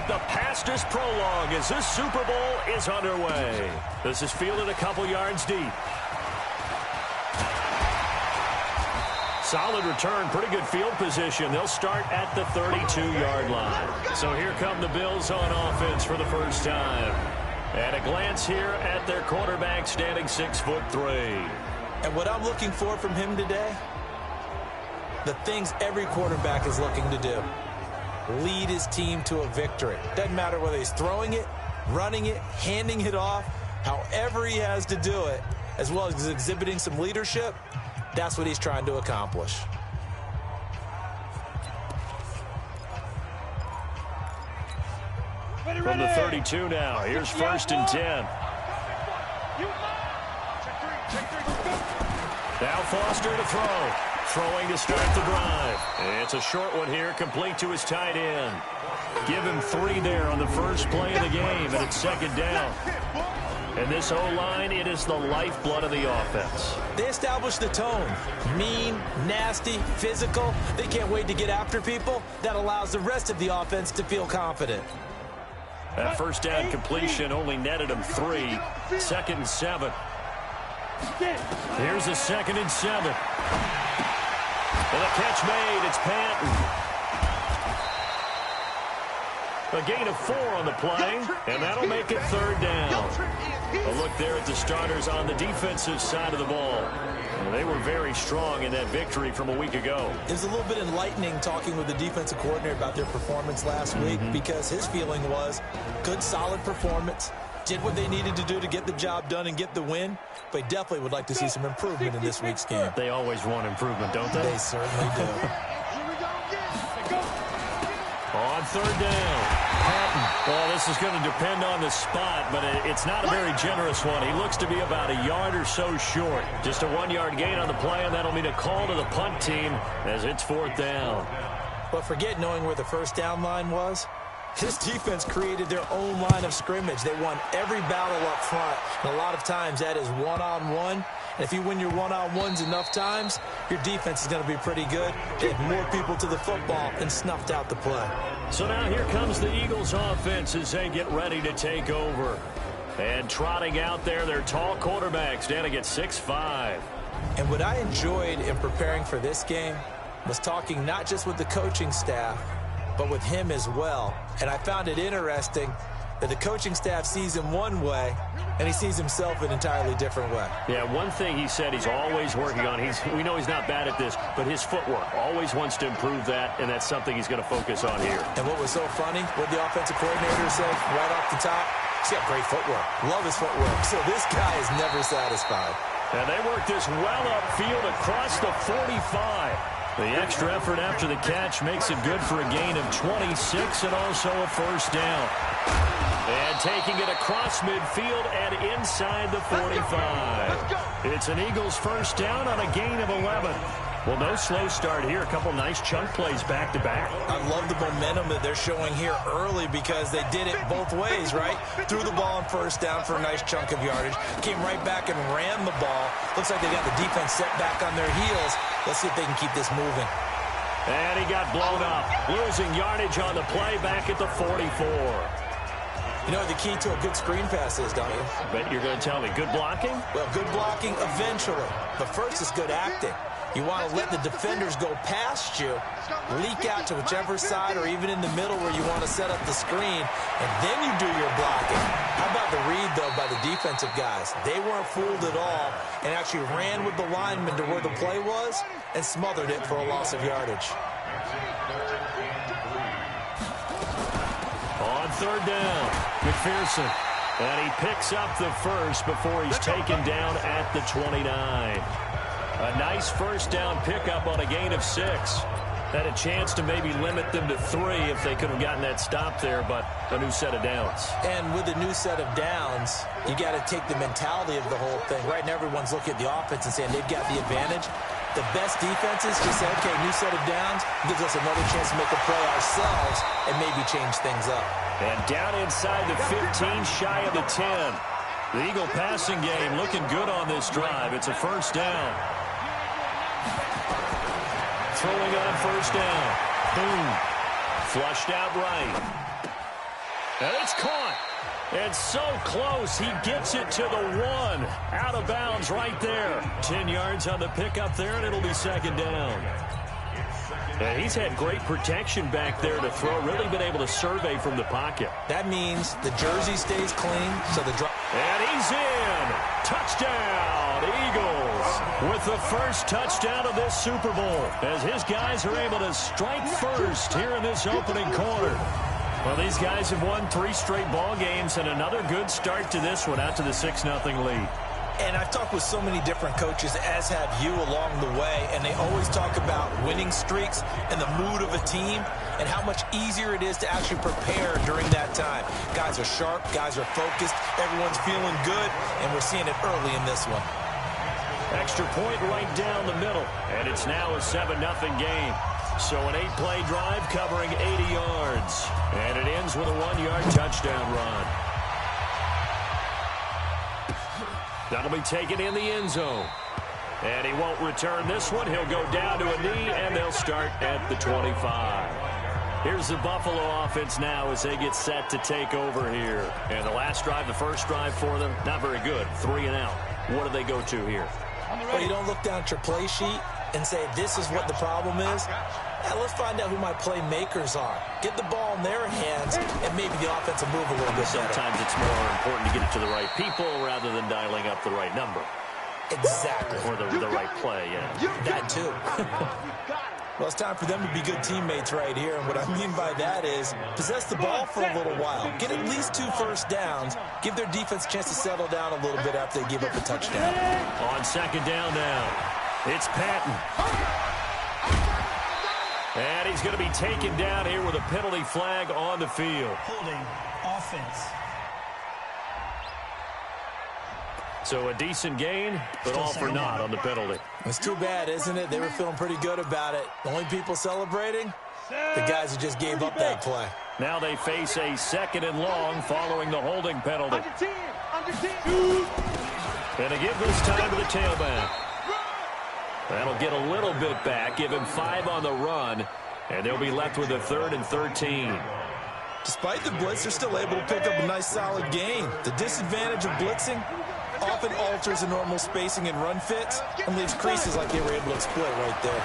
But the past is prologue as this Super Bowl is underway. This is fielded a couple yards deep. Solid return, pretty good field position. They'll start at the 32-yard line. So here come the Bills on offense for the first time. And a glance here at their quarterback standing 6'3". And what I'm looking for from him today, the things every quarterback is looking to do. Lead his team to a victory. Doesn't matter whether he's throwing it, running it, handing it off, however he has to do it, as well as exhibiting some leadership, that's what he's trying to accomplish. From the 32 now, here's 1st and 10. Now Foster to throw. Throwing to start the drive. It's a short one here, complete to his tight end. Give him 3 there on the first play of the game, and it's 2nd down. And this O-line, it is the lifeblood of the offense. They established the tone. Mean, nasty, physical. They can't wait to get after people. That allows the rest of the offense to feel confident. That first down completion only netted him 3. 2nd and 7. Here's a 2nd and 7. And a catch made. It's Patton. A gain of 4 on the play, and that'll make it 3rd down. A look there at the starters on the defensive side of the ball. They were very strong in that victory from a week ago. It was a little bit enlightening talking with the defensive coordinator about their performance last week because his feeling was good, solid performance. Did what they needed to do to get the job done and get the win, but definitely would like to see some improvement in this week's game. They always want improvement, don't they? They certainly do. On 3rd down. Patton. Well, this is going to depend on the spot, but it's not a very generous one. He looks to be about a yard or so short. Just a 1-yard gain on the play, and that'll mean a call to the punt team as it's 4th down. But forget knowing where the first down line was. This defense created their own line of scrimmage. They won every battle up front, and a lot of times that is one-on-one. And if you win your one-on-ones enough times, your defense is going to be pretty good. Get more people to the football and snuffed out the play. So now here comes the Eagles offense as they get ready to take over. And trotting out there, their tall quarterback standing at 6'5". And what I enjoyed in preparing for this game was talking not just with the coaching staff, but with him as well. And I found it interesting that the coaching staff sees him one way, and he sees himself an entirely different way. Yeah, one thing he said he's always working on, we know he's not bad at this, but his footwork, always wants to improve that, and that's something he's going to focus on here. And what was so funny, what the offensive coordinator said right off the top, he's got great footwork. Love his footwork. So this guy is never satisfied. And they work this well upfield across the 45. The extra effort after the catch makes it good for a gain of 26 and also a 1st down. And taking it across midfield and inside the 45. It's an Eagles 1st down on a gain of 11. Well, no slow start here. A couple nice chunk plays back-to-back. I love the momentum that they're showing here early because they did it both ways, right? Threw the ball on 1st down for a nice chunk of yardage. Came right back and ran the ball. Looks like they got the defense set back on their heels. Let's see if they can keep this moving. And he got blown up. Losing yardage on the play back at the 44. You know what the key to a good screen pass is, don't you? Bet you're going to tell me. Good blocking? Well, good blocking eventually. But first is good acting. You want to let the defenders go past you, leak out to whichever side or even in the middle where you want to set up the screen, and then you do your blocking. How about the read, though, by the defensive guys? They weren't fooled at all and actually ran with the lineman to where the play was and smothered it for a loss of yardage. On 3rd down, McPherson. And he picks up the first before he's taken down at the 29. A nice 1st down pickup on a gain of 6. Had a chance to maybe limit them to 3 if they could have gotten that stop there, but a new set of downs. And with a new set of downs, you got to take the mentality of the whole thing. Right now, everyone's looking at the offense and saying they've got the advantage. The best defenses just say, okay, new set of downs, gives us another chance to make a play ourselves and maybe change things up. And down inside the 15, shy of the 10. The Eagle passing game looking good on this drive. It's a 1st down. Throwing on 1st down. Boom. Flushed out right. And it's caught. And so close, he gets it to the 1. Out of bounds right there. 10 yards on the pickup there, and it'll be second down. And he's had great protection back there to throw. Really been able to survey from the pocket. That means the jersey stays clean, so the drop. And he's in. Touchdown, Eagles. With the first touchdown of this Super Bowl, as his guys are able to strike first here in this opening quarter. Well, these guys have won 3 straight ball games, and another good start to this one out to the 6-0 lead. And I've talked with so many different coaches, as have you along the way, and they always talk about winning streaks and the mood of a team and how much easier it is to actually prepare during that time. Guys are sharp, guys are focused, everyone's feeling good, and we're seeing it early in this one. Extra point right down the middle, and it's now a 7-0 game. So an 8-play drive covering 80 yards. And it ends with a 1-yard touchdown run. That'll be taken in the end zone. And he won't return this one. He'll go down to a knee, and they'll start at the 25. Here's the Buffalo offense now as they get set to take over here. And the last drive, the first drive for them, not very good. 3 and out. What do they go to here? Well, you don't look down at your play sheet and say, this is what the problem is. Yeah, let's find out who my playmakers are. Get the ball in their hands, and maybe the offense will move a little bit better. Sometimes it's more important to get it to the right people rather than dialing up the right number. Exactly. Or the right play, yeah. That too. Well, it's time for them to be good teammates right here, and what I mean by that is possess the ball for a little while. Get at least 2 first downs. Give their defense a chance to settle down a little bit after they give up a touchdown. On second down now, it's Patton. And he's going to be taken down here with a penalty flag on the field. Holding offense. So a decent gain, but all for naught on the penalty. It's too bad, isn't it? They were feeling pretty good about it. The only people celebrating, the guys who just gave up that play. Now they face a 2nd and long following the holding penalty. And a give this time to the tailback. That'll get a little bit back, give him 5 on the run, and they'll be left with a 3rd and 13. Despite the blitz, they're still able to pick up a nice solid gain. The disadvantage of blitzing often alters the normal spacing and run fits and leaves creases like they were able to exploit right there.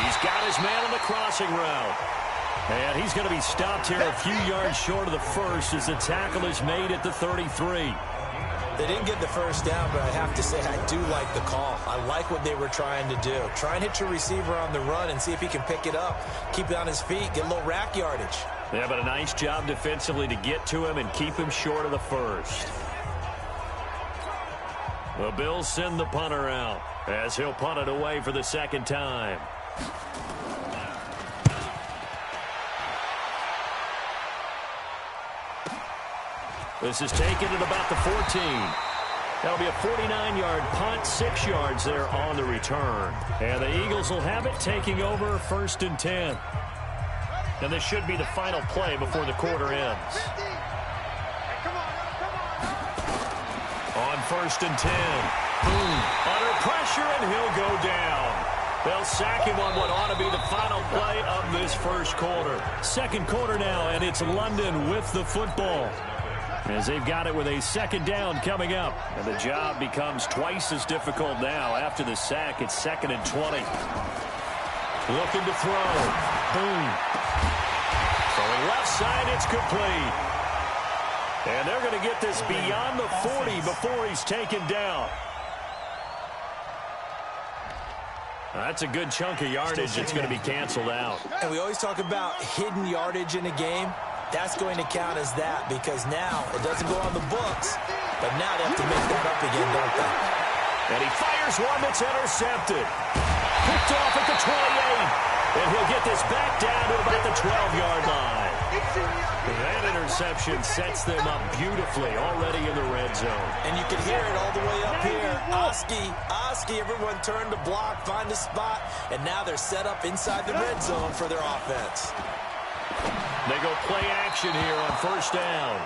He's got his man on the crossing route. And he's going to be stopped here a few yards short of the first as the tackle is made at the 33. They didn't get the first down, but I have to say I do like the call. I like what they were trying to do. Try and hit your receiver on the run and see if he can pick it up. Keep it on his feet, get a little rack yardage. Yeah, but a nice job defensively to get to him and keep him short of the first. The Bills send the punter out as he'll punt it away for the 2nd time. This is taken at about the 14. That'll be a 49-yard punt, 6 yards there on the return. And the Eagles will have it taking over 1st and 10. And this should be the final play before the quarter ends. On 1st and 10. Boom. Under pressure, and he'll go down. They'll sack him on what ought to be the final play of this first quarter. 2nd quarter now, and it's London with the football, as they've got it with a 2nd down coming up. And the job becomes twice as difficult now. After the sack, it's 2nd and 20. Looking to throw. Boom. Throwing left side, it's complete. And they're going to get this beyond the 40 before he's taken down. That's a good chunk of yardage that's going to be canceled out. And we always talk about hidden yardage in a game. That's going to count as that because now it doesn't go on the books, but now they have to make that up again, don't they? And he fires one that's intercepted. Picked off at the 28. And he'll get this back down to about the 12-yard line. That interception sets them up beautifully already in the red zone. And you can hear it all the way up here. Oski, everyone turned to block, find a spot, and now they're set up inside the red zone for their offense. They go play action here on 1st down.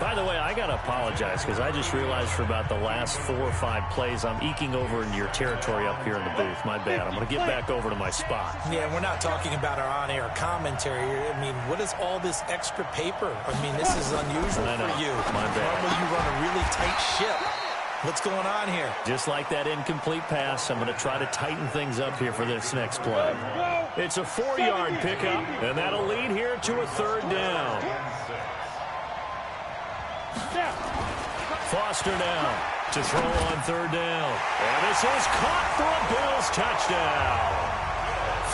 By the way, I got to apologize because I just realized for about the last 4 or 5 plays, I'm eking over into your territory up here in the booth. My bad. I'm going to get back over to my spot. Yeah, we're not talking about our on-air commentary here. I mean, what is all this extra paper? I mean, this is unusual for you. My bad. Normally you run a really tight ship. What's going on here? Just like that incomplete pass, I'm going to try to tighten things up here for this next play. It's a 4-yard pickup, and that'll lead here to a 3rd down. Foster now to throw on 3rd down. And this is caught for a Bills touchdown.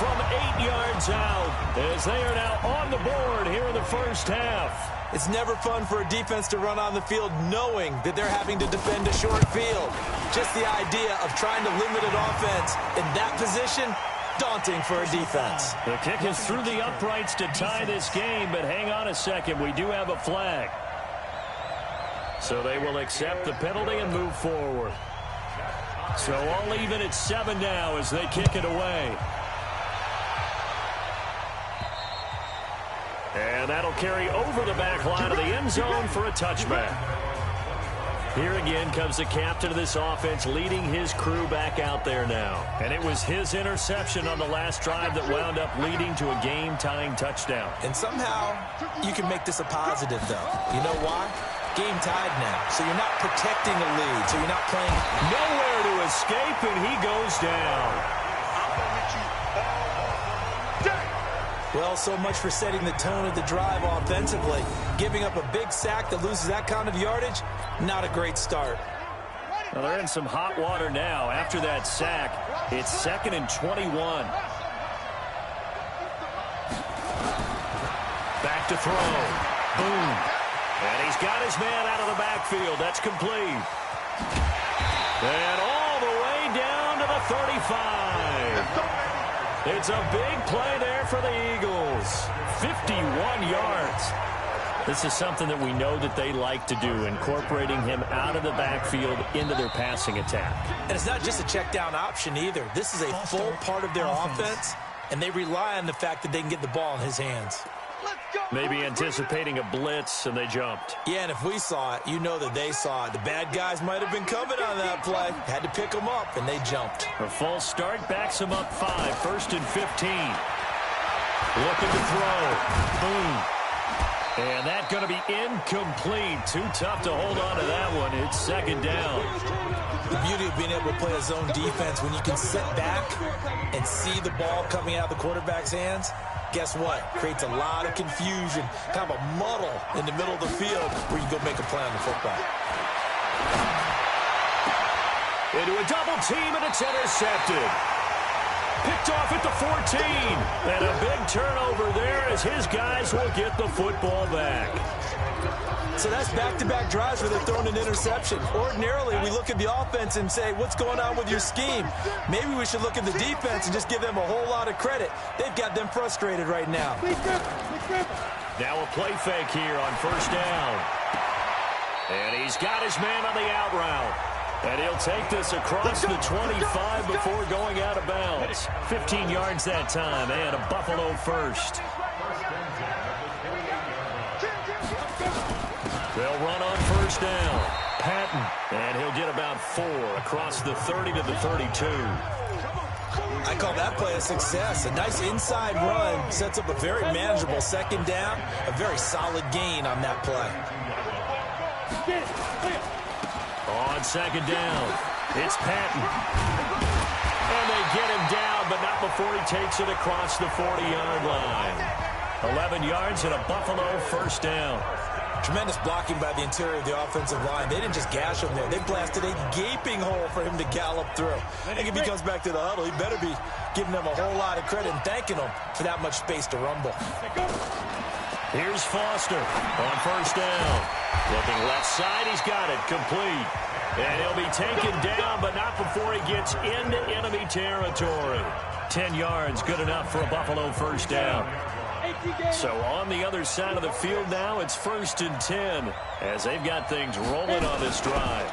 From 8 yards out, as they are now on the board here in the first half. It's never fun for a defense to run on the field knowing that they're having to defend a short field. Just the idea of trying to limit an offense in that position, daunting for a defense. The kick is through the uprights to tie this game, but hang on a second. We do have a flag. So they will accept the penalty and move forward. So all even at 7 now as they kick it away. And that'll carry over the back line of the end zone for a touchback. Here again comes the captain of this offense leading his crew back out there now. And it was his interception on the last drive that wound up leading to a game-tying touchdown. And somehow you can make this a positive, though. You know why? Game tied now, so you're not protecting a lead, so you're not playing. Nowhere to escape, and he goes down. Well, so much for setting the tone of the drive offensively. Giving up a big sack that loses that kind of yardage, not a great start. Well, they're in some hot water now. After that sack, it's 2nd and 21. Back to throw. Boom. And he's got his man out of the backfield. That's complete. And all the way down to the 35. It's a big play there for the Eagles. 51 yards. This is something that we know that they like to do, incorporating him out of the backfield into their passing attack. And it's not just a check down option either. This is a full part of their offense, and they rely on the fact that they can get the ball in his hands. Maybe anticipating a blitz, and they jumped. Yeah, and if we saw it, you know that they saw it. The bad guys might have been coming on that play. Had to pick them up, and they jumped. A false start backs them up 5. 1st and 15. Looking to throw. Boom. And that's going to be incomplete. Too tough to hold on to that one. It's 2nd down. The beauty of being able to play a zone defense, when you can sit back and see the ball coming out of the quarterback's hands, guess what? Creates a lot of confusion, kind of a muddle in the middle of the field where you go make a play on the football. Into a double team, and it's intercepted. Picked off at the 14. And a big turnover there as his guys will get the football back. So that's back-to-back drives where they're throwing an interception. Ordinarily, we look at the offense and say, what's going on with your scheme? Maybe we should look at the defense and just give them a whole lot of credit. They've got them frustrated right now. Now a play fake here on 1st down. And he's got his man on the out route. And he'll take this across the 25 before going out of bounds. 15 yards that time, and a Buffalo first. They'll run on 1st down. Patton, and he'll get about 4 across the 30 to the 32. I call that play a success. A nice inside run sets up a very manageable 2nd down. A very solid gain on that play. On 2nd down, it's Patton. And they get him down, but not before he takes it across the 40-yard line. 11 yards and a Buffalo 1st down. Tremendous blocking by the interior of the offensive line. They didn't just gash him there. They blasted a gaping hole for him to gallop through. I think if he comes back to the huddle, he better be giving them a whole lot of credit and thanking them for that much space to rumble. Here's Foster on 1st down. Looking left side, he's got it, complete. And he'll be taken down, but not before he gets into enemy territory. 10 yards, good enough for a Buffalo 1st down. So on the other side of the field now, it's 1st and 10 as they've got things rolling on this drive.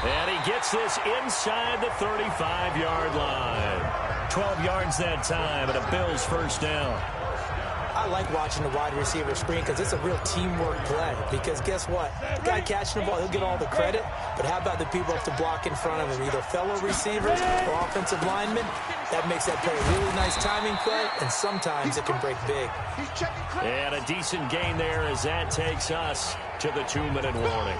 And he gets this inside the 35-yard line. 12 yards that time and a Bills 1st down. I like watching the wide receiver screen because it's a real teamwork play. Because guess what? The guy catching the ball, he'll get all the credit. But how about the people up to block in front of him, either fellow receivers or offensive linemen? That makes that play a really nice timing play, and sometimes it can break big. And a decent gain there as that takes us to the 2-minute warning.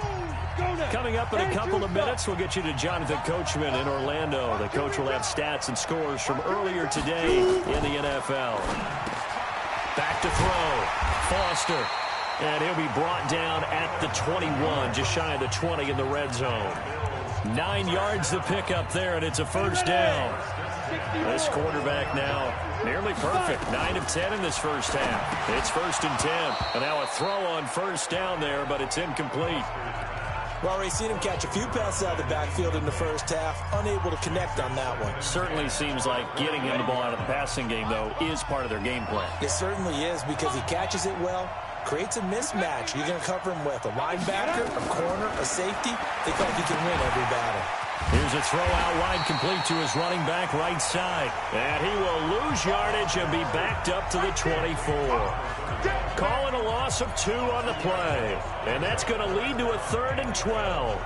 Coming up in a couple of minutes, we'll get you to Jonathan Coachman in Orlando. The coach will have stats and scores from earlier today in the NFL. Back to throw. Foster. And he'll be brought down at the 21, just shy of the 20 in the red zone. 9 yards to pick up there, and it's a first down. This quarterback now nearly perfect. 9 of 10 in this first half. It's 1st and 10. And now a throw on first down there, but it's incomplete. We've already seen him catch a few passes out of the backfield in the first half, unable to connect on that one. Certainly seems like getting him the ball out of the passing game, though, is part of their game plan. It certainly is because he catches it well, creates a mismatch. You're going to cover him with a linebacker, a corner, a safety. They feel like he can win every battle. Here's a throw out wide complete to his running back right side. And he will lose yardage and be backed up to the 24. Calling a loss of 2 on the play. And that's going to lead to a 3rd and 12.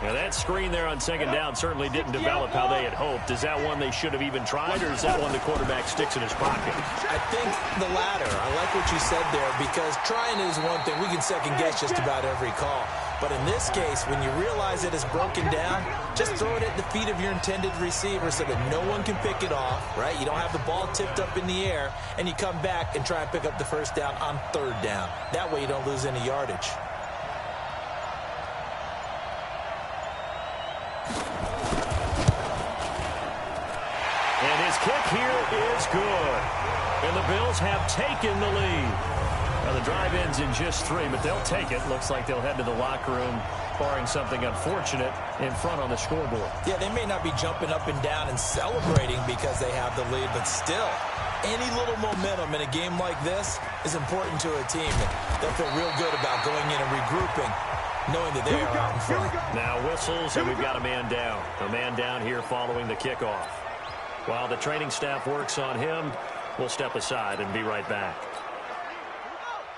Now that screen there on second down certainly didn't develop how they had hoped. Is that one they should have even tried, or is that one the quarterback sticks in his pocket? I think the latter. I like what you said there because trying is one thing. We can second guess just about every call. But in this case, when you realize it is broken down, just throw it at the feet of your intended receiver so that no one can pick it off, right? You don't have the ball tipped up in the air, and you come back and try and pick up the first down on 3rd down. That way you don't lose any yardage. And his kick here is good. And the Bills have taken the lead. Now the drive ends in just 3, but they'll take it. Looks like they'll head to the locker room, barring something unfortunate, in front on the scoreboard. Yeah, they may not be jumping up and down and celebrating because they have the lead, but still, any little momentum in a game like this is important to a team. They'll feel real good about going in and regrouping, knowing that they are out in front. Now whistles, and we've got a man down. A man down here following the kickoff. While the training staff works on him, we'll step aside and be right back.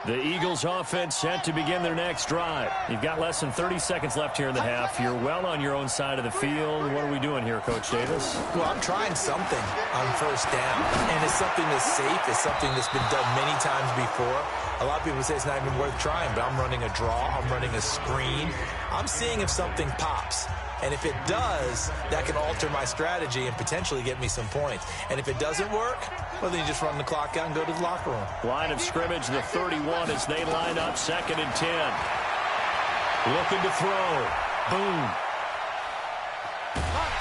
The Eagles offense set to begin their next drive. You've got less than 30 seconds left here in the half. You're well on your own side of the field. What are we doing here, Coach Davis? Well, I'm trying something on first down, and it's something that's safe. It's something that's been done many times before. A lot of people say it's not even worth trying, but I'm running a draw. I'm running a screen. I'm seeing if something pops. And if it does, that can alter my strategy and potentially get me some points. And if it doesn't work, well, then you just run the clock out and go to the locker room. Line of scrimmage, the 31 as they line up, 2nd and 10. Looking to throw. Boom.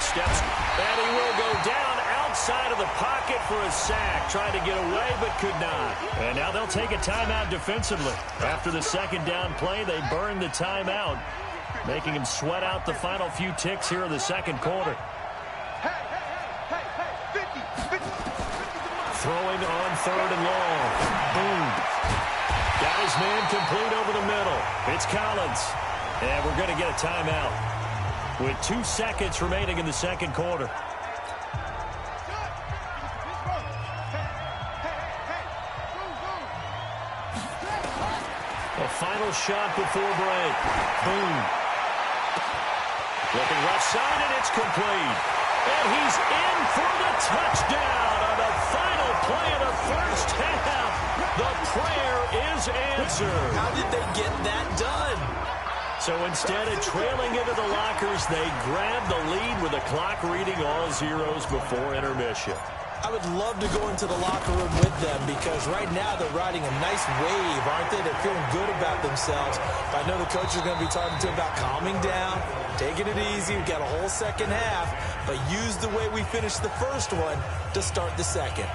Steps, and he will go down outside of the pocket for a sack. Tried to get away, but could not. And now they'll take a timeout defensively. After the second down play, they burn the timeout, making him sweat out the final few ticks here in the second quarter. Throwing on 3rd and long. Boom. Got his man complete over the middle. It's Collins. And we're going to get a timeout with 2 seconds remaining in the second quarter. A final shot before break. Boom. Looking left side, and it's complete. And he's in for the touchdown on the final play of the first half. The prayer is answered. How did they get that done? So instead of trailing into the lockers, they grab the lead with the clock reading all zeros before intermission. I would love to go into the locker room with them because right now they're riding a nice wave, aren't they? They're feeling good about themselves. But I know the coach is going to be talking to them about calming down, taking it easy. We've got a whole second half, but use the way we finished the first one to start the second.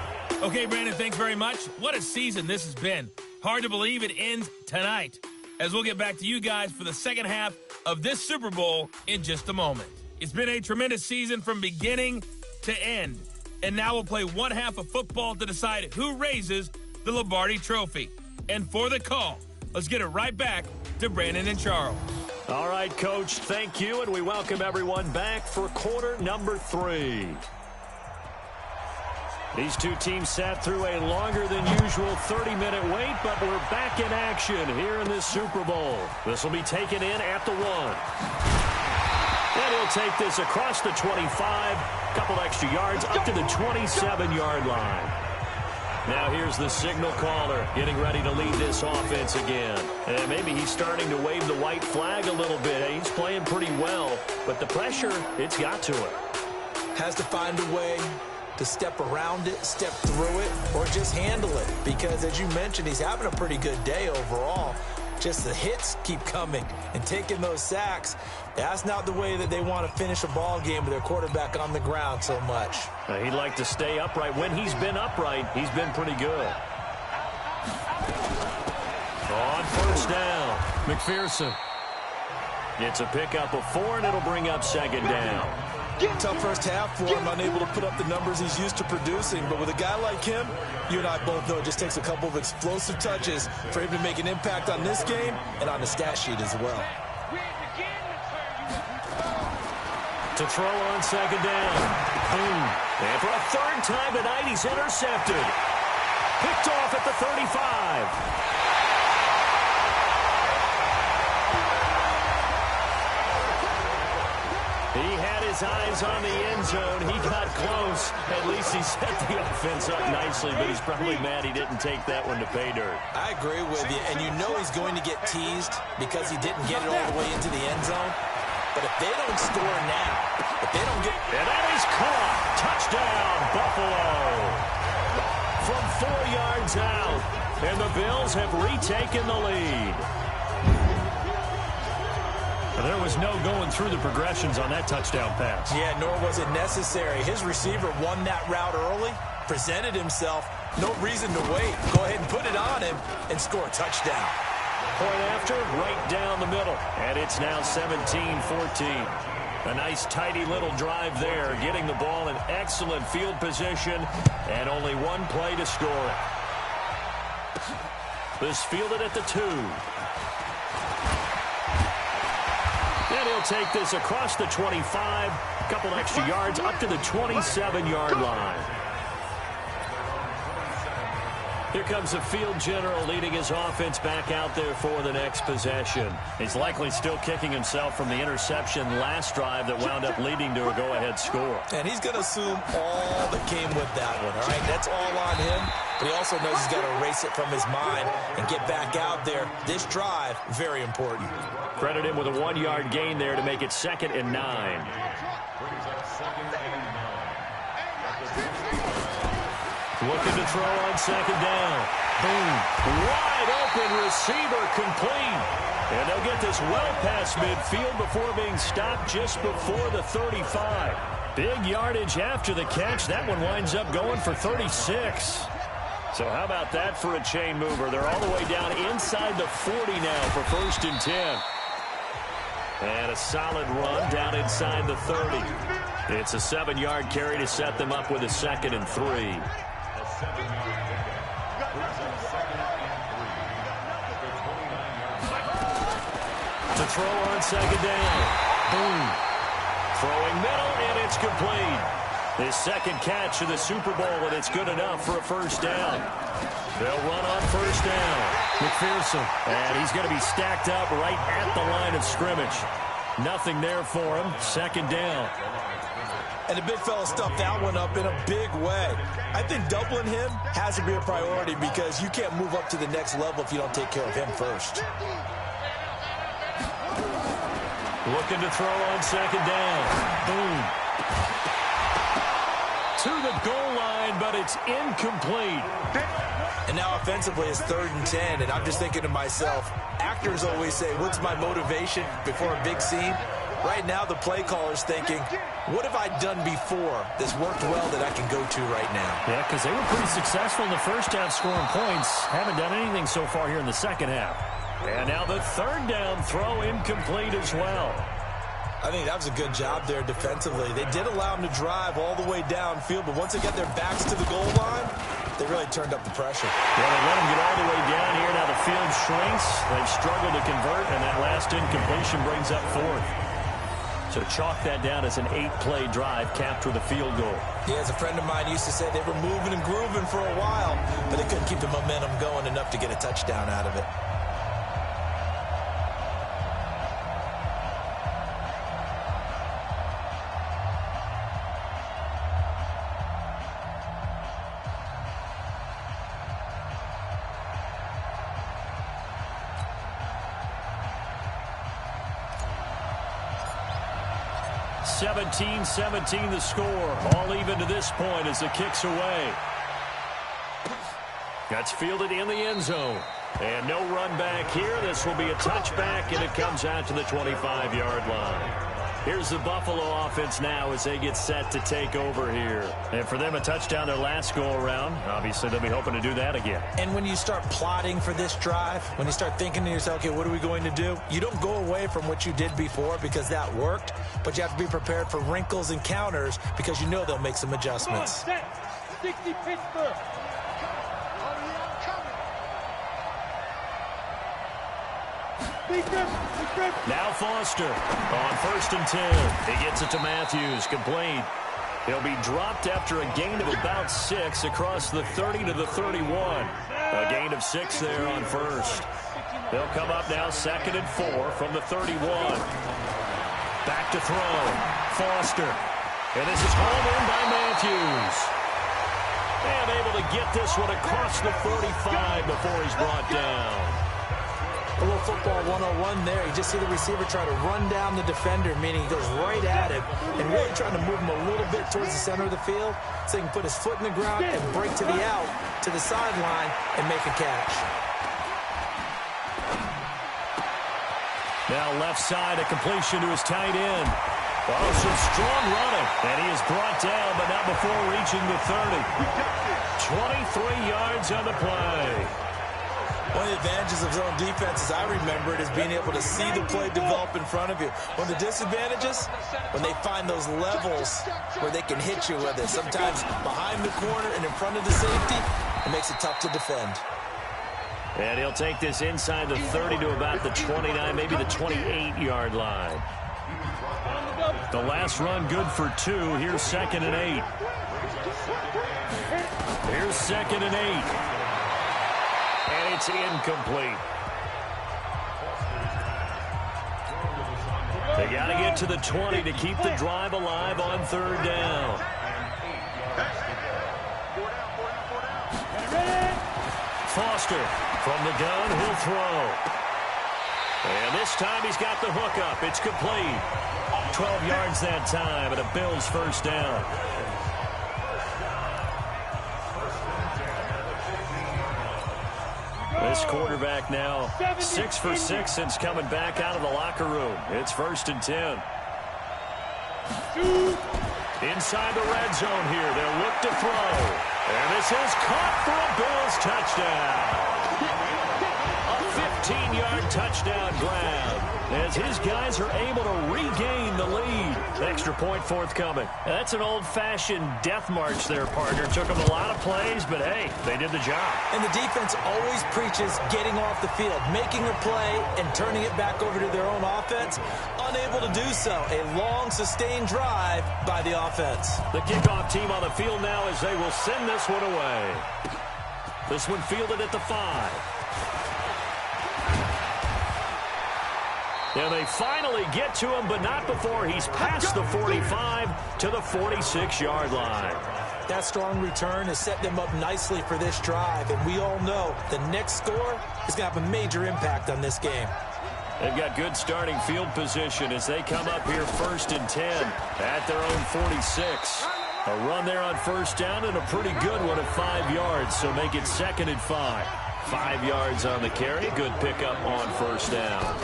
Okay, Brandon, thanks very much. What a season this has been. Hard to believe it ends tonight, as we'll get back to you guys for the second half of this Super Bowl in just a moment. It's been a tremendous season from beginning to end. And now we'll play one half of football to decide who raises the Lombardi Trophy. And for the call, let's get it right back to Brandon and Charles. All right, Coach, thank you, and we welcome everyone back for quarter number 3. These two teams sat through a longer than usual 30-minute wait, but we're back in action here in this Super Bowl. This will be taken in at the 1. And he'll take this across the 25, couple extra yards up to the 27-yard line. Now here's the signal caller getting ready to lead this offense again. And maybe he's starting to wave the white flag a little bit. He's playing pretty well, but the pressure, it's got to him. Has to find a way to step around it, step through it, or just handle it. Because as you mentioned, he's having a pretty good day overall. Just the hits keep coming and taking those sacks. That's not the way that they want to finish a ball game with their quarterback on the ground so much. He'd like to stay upright. When he's been upright, he's been pretty good. On first down, McPherson. It's a pickup of 4, and it'll bring up second down. Tough first half for him, unable to put up the numbers he's used to producing. But with a guy like him, you and I both know it just takes a couple of explosive touches for him to make an impact on this game and on the stat sheet as well. To throw on second down. Boom. And for a third time tonight, he's intercepted. Picked off at the 35. He had his eyes on the end zone. He got close. At least he set the offense up nicely, but he's probably mad he didn't take that one to pay dirt. I agree with you, and you know he's going to get teased because he didn't get it all the way into the end zone. But if they don't score now, if they don't get... And that is caught. Touchdown, Buffalo. From 4 yards out, and the Bills have retaken the lead. There was no going through the progressions on that touchdown pass. Yeah, nor was it necessary. His receiver won that route early, presented himself. No reason to wait. Go ahead and put it on him and score a touchdown. Point after, right down the middle. And it's now 17-14. A nice, tidy little drive there, getting the ball in excellent field position, and only one play to score it. This fielded at the 2. And he'll take this across the 25, a couple extra yards up to the 27-yard line. Here comes the field general leading his offense back out there for the next possession. He's likely still kicking himself from the interception last drive that wound up leading to a go-ahead score. And he's going to assume all that came with that one, all right? That's all on him, but he also knows he's got to erase it from his mind and get back out there. This drive, very important. Credit him with a 1-yard gain there to make it 2nd and 9. Looking to throw on second down. Boom. Wide open receiver complete. And they'll get this well past midfield before being stopped just before the 35. Big yardage after the catch. That one winds up going for 36. So how about that for a chain mover? They're all the way down inside the 40 now for 1st and 10. And a solid run down inside the 30. It's a 7-yard carry to set them up with a 2nd and 3. To throw on second down. Boom. Throwing middle, and it's complete. His 2nd catch of the Super Bowl, and it's good enough for a 1st down. They'll run on 1st down. McPherson, and he's going to be stacked up right at the line of scrimmage. Nothing there for him. 2nd down. And the big fella stuffed that one up in a big way. I think doubling him has to be a priority because you can't move up to the next level if you don't take care of him first. Looking to throw on 2nd down. Boom. To the goal line, but it's incomplete. And now offensively it's 3rd and 10, and I'm just thinking to myself, actors always say, what's my motivation before a big scene? Right now the play caller's thinking, what have I done before that's worked well that I can go to right now? Yeah, because they were pretty successful in the first half scoring points. Haven't done anything so far here in the second half. And now the 3rd down throw incomplete as well. I think that was a good job there defensively. They did allow them to drive all the way downfield, but once they got their backs to the goal line, they really turned up the pressure. Yeah, they let them get all the way down here. Now the field shrinks. They've struggled to convert, and that last incompletion brings up 4th. So So chalk that down as an 8-play drive capped with a field goal. Yeah, as a friend of mine used to say, they were moving and grooving for a while, but they couldn't keep the momentum going enough to get a touchdown out of it. (17-17) the score. All even to this point as the kick's away. That's fielded in the end zone. And no run back here. This will be a touchback, and it comes out to the 25-yard line. Here's the Buffalo offense now as they get set to take over here. And for them, a touchdown their last go-around. Obviously, they'll be hoping to do that again. And when you start plotting for this drive, when you start thinking to yourself, okay, what are we going to do? You don't go away from what you did before because that worked, but you have to be prepared for wrinkles and counters because you know they'll make some adjustments. 60 Pittsburgh. Now Foster on 1st and 10. He gets it to Matthews, complete. He'll be dropped after a gain of about 6 across the 30 to the 31. A gain of 6 there on 1st. They'll come up now 2nd and 4 from the 31. Back to throw. Foster. And this is hauled in by Matthews. And able to get this one across the 45 before he's brought down. A little football 101 there. You just see the receiver try to run down the defender, meaning he goes right at him and really trying to move him a little bit towards the center of the field so he can put his foot in the ground and break to the out, to the sideline, and make a catch. Now left side, a completion to his tight end. Oh, some strong running. And he is brought down, but not before reaching the 30. 23 yards on the play. One of the advantages of zone defense, as I remember it, is being able to see the play develop in front of you. One of the disadvantages, when they find those levels where they can hit you with it. Sometimes behind the corner and in front of the safety, it makes it tough to defend. And he'll take this inside the 30 to about the 29, maybe the 28-yard line. The last run good for 2. Here's 2nd and 8. Here's 2nd and 8. And it's incomplete. They got to get to the 20 to keep the drive alive on 3rd down. Foster from the gun, he'll throw. And this time he's got the hook up. It's complete. 12 yards that time, and a Bills 1st down. This quarterback now 6 for 6 since coming back out of the locker room. It's 1st and 10. Inside the red zone here. They'll look to throw. And this is caught for a Bills touchdown. A 15-yard touchdown grab as his guys are able to regain the lead. Extra point forthcoming. That's an old-fashioned death march there, partner. Took them a lot of plays, but hey, they did the job. And the defense always preaches getting off the field, making a play and turning it back over to their own offense. Unable to do so. A long, sustained drive by the offense. The kickoff team on the field now as they will send this one away. This one fielded at the 5. And they finally get to him, but not before he's past the 45 to the 46-yard line. That strong return has set them up nicely for this drive, and we all know the next score is going to have a major impact on this game. They've got good starting field position as they come up here 1st and 10 at their own 46. A run there on 1st down and a pretty good one at 5 yards, so make it 2nd and 5. 5 yards on the carry. Good pickup on 1st down.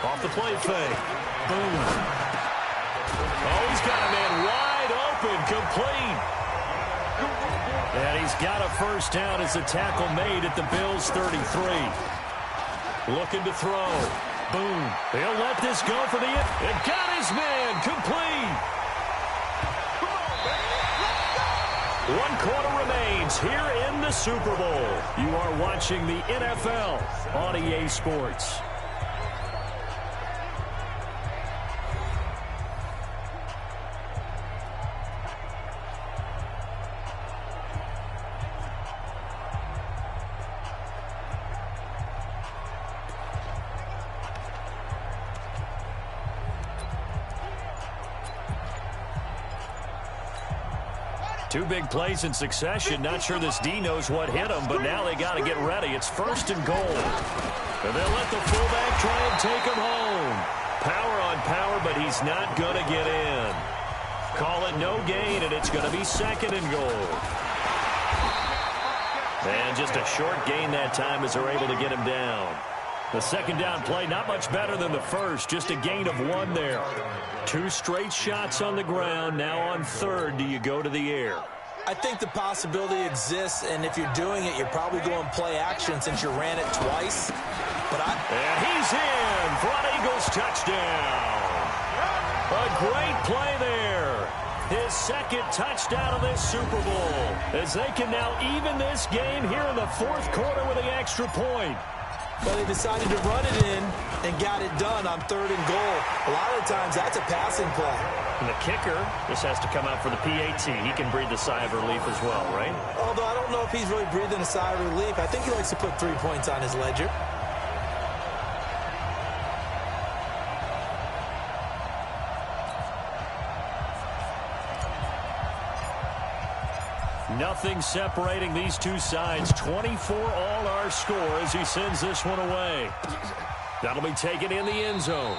Off the play fake. Boom. Oh, he's got a man wide open, complete. And he's got a 1st down as the tackle made at the Bills' 33. Looking to throw. Boom. He'll let this go for the end. And got his man, complete. 1 quarter remains here in the Super Bowl. You are watching the NFL on EA Sports. Two big plays in succession. Not sure this D knows what hit him, but now they got to get ready. It's 1st and goal. And they'll let the fullback try and take him home. Power on power, but he's not going to get in. Call it no gain, and it's going to be 2nd and goal. And just a short gain that time as they're able to get him down. The 2nd down play, not much better than the first. Just a gain of 1 there. 2 straight shots on the ground. Now on 3rd, do you go to the air? I think the possibility exists, and if you're doing it, you're probably going play action since you ran it twice. And he's in for an Eagles touchdown. A great play there. His 2nd touchdown of this Super Bowl, as they can now even this game here in the 4th quarter with the extra point. Well, they decided to run it in and got it done on 3rd and goal. A lot of times, that's a passing play. And the kicker just has to come out for the PAT. He can breathe a sigh of relief as well, right? Although I don't know if he's really breathing a sigh of relief. I think he likes to put 3 points on his ledger. Nothing separating these two sides. 24 all our score as he sends this one away. That'll be taken in the end zone.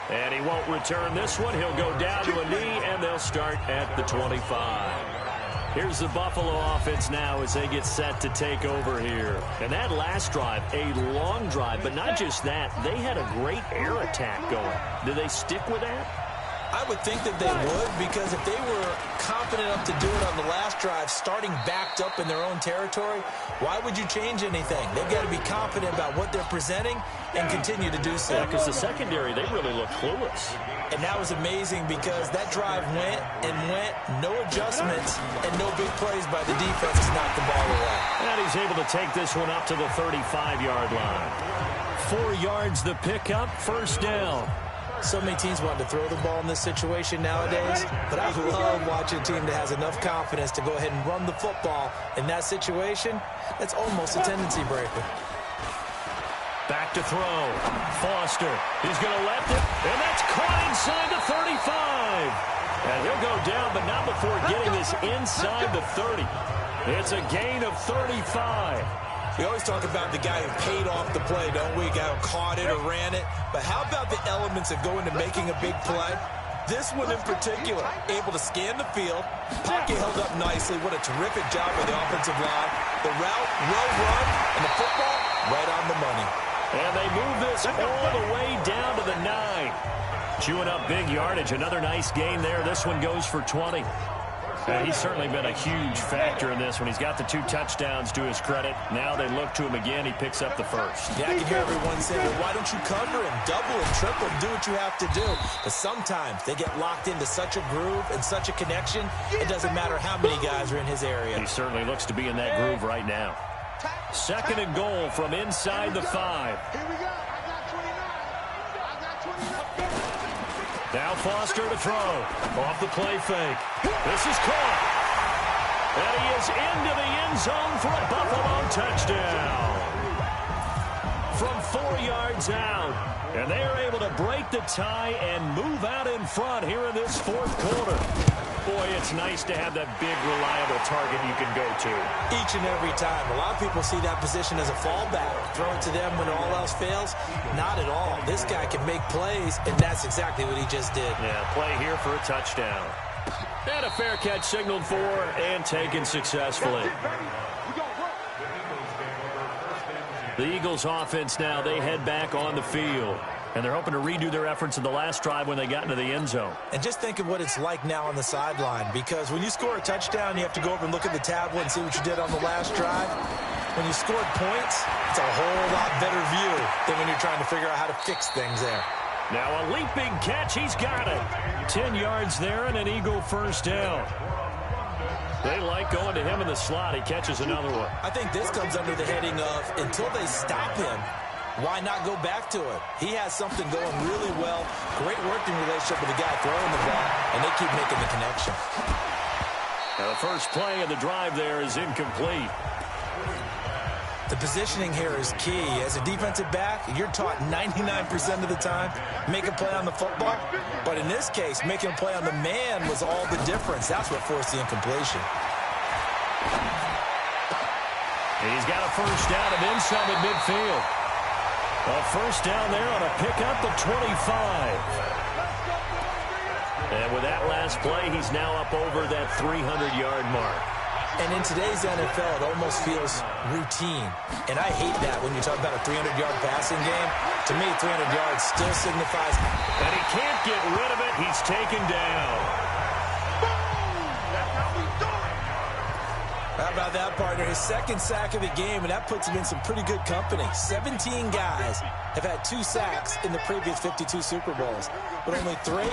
And he won't return this one. He'll go down to a knee, and they'll start at the 25. Here's the Buffalo offense now as they get set to take over here. And that last drive, a long drive, but not just that. They had a great air attack going. Do they stick with that? I would think that they would, because if they were confident enough to do it on the last drive, starting backed up in their own territory, why would you change anything? They've got to be confident about what they're presenting and continue to do so. Yeah, because the secondary, they really look clueless. And that was amazing because that drive went and went, no adjustments, and no big plays by the defense to knock the ball away. And he's able to take this one up to the 35-yard line. 4 yards the pickup, 1st down. So many teams want to throw the ball in this situation nowadays, but I love watching a team that has enough confidence to go ahead and run the football in that situation. That's almost a tendency breaker. Back to throw. Foster. He's going to left it, and that's caught inside the 35. And he'll go down, but not before getting this inside the 30. It's a gain of 35. We always talk about the guy who paid off the play, don't we? Guy who caught it or ran it. But how about the elements that go into making a big play? This one in particular, able to scan the field, pocket held up nicely. What a terrific job by the offensive line. The route, well run, and the football right on the money. And they move this all the way down to the 9. Chewing up big yardage. Another nice gain there. This one goes for 20. He's certainly been a huge factor in this one. He's got the 2 touchdowns to his credit. Now they look to him again. He picks up the 1st. Yeah, I can hear everyone say, well, why don't you cover him, double him, triple him, do what you have to do. But sometimes they get locked into such a groove and such a connection, it doesn't matter how many guys are in his area. He certainly looks to be in that groove right now. 2nd and goal from inside the 5. Here we go. I got 29. I got 29. Now Foster to throw. Off the play fake. This is caught. And he is into the end zone for a Buffalo touchdown. From 4 yards out. And they are able to break the tie and move out in front here in this 4th quarter. Boy, it's nice to have that big, reliable target you can go to. Each and every time. A lot of people see that position as a fallback. Throw it to them when all else fails. Not at all. This guy can make plays, and that's exactly what he just did. Yeah, play here for a touchdown. And a fair catch signaled for and taken successfully. The Eagles offense now, they head back on the field. And they're hoping to redo their efforts in the last drive when they got into the end zone. And just think of what it's like now on the sideline, because when you score a touchdown, you have to go over and look at the tablet and see what you did on the last drive. When you scored points, it's a whole lot better view than when you're trying to figure out how to fix things there. Now a leaping catch, he's got it. 10 yards there and an Eagle 1st down. They like going to him in the slot. He catches another one. I think this comes under the heading of, until they stop him, why not go back to it? He has something going really well. Great working relationship with the guy throwing the ball, and they keep making the connection. Now the first play of the drive there is incomplete. The positioning here is key. As a defensive back, you're taught 99% of the time, make a play on the football. But in this case, making a play on the man was all the difference. That's what forced the incompletion. He's got a first down and then some at midfield. A first down there on a pickup at 25. And with that last play, he's now up over that 300-yard mark. And in today's NFL, it almost feels routine. And I hate that when you talk about a 300-yard passing game. To me, 300 yards still signifies. And he can't get rid of it. He's taken down. How about that, partner? His second sack of the game, and that puts him in some pretty good company. 17 guys have had 2 sacks in the previous 52 Super Bowls, but only 3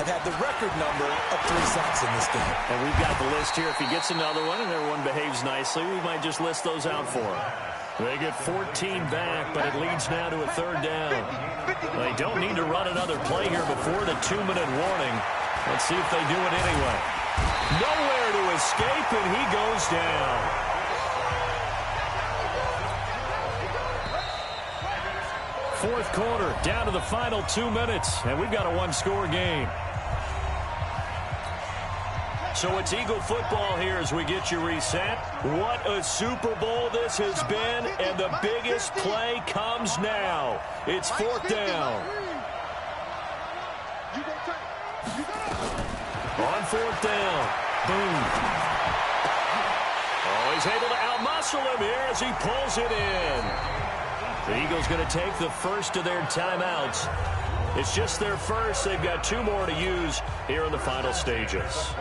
have had the record number of 3 sacks in this game. And we've got the list here. If he gets another one and everyone behaves nicely, we might just list those out for him. They get 14 back, but it leads now to a 3rd down. They don't need to run another play here before the 2-minute warning. Let's see if they do it anyway. Nowhere to escape, and he goes down. Fourth quarter, down to the final 2 minutes, and we've got a 1-score game. So it's Eagle football here as we get you reset. What a Super Bowl this has been, and the biggest play comes now. It's 4th down. On 4th down. Boom. Oh, he's able to outmuscle him here as he pulls it in. The Eagles going to take the first of their timeouts. It's just their first. They've got 2 more to use here in the final stages.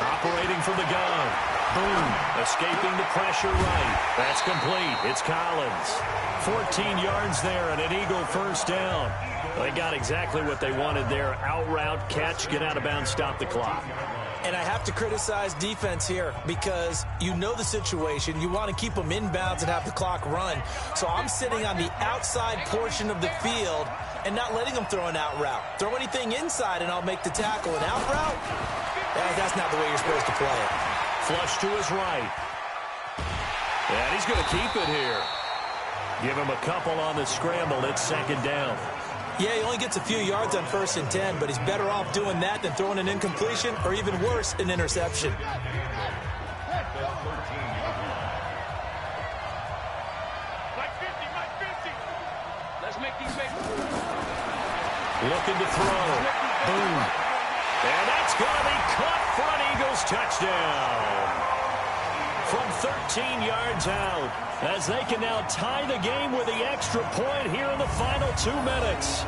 Operating from the gun. Boom. Escaping the pressure right. That's complete. It's Collins. 14 yards there and an Eagle first down. They got exactly what they wanted there. Out route, catch, get out of bounds, stop the clock. And I have to criticize defense here because you know the situation. You want to keep them inbounds and have the clock run. So I'm sitting on the outside portion of the field and not letting them throw an out route. Throw anything inside and I'll make the tackle. An out route? That's not the way you're supposed to play it. Flush to his right. And he's going to keep it here. Give him a couple on the scramble. It's 2nd down. Yeah, he only gets a few yards on 1st and 10, but he's better off doing that than throwing an incompletion or even worse, an interception. Looking to throw. Boom. And that's going to be caught for an Eagles touchdown. From 13 yards out, as they can now tie the game with the extra point here in the final 2 minutes.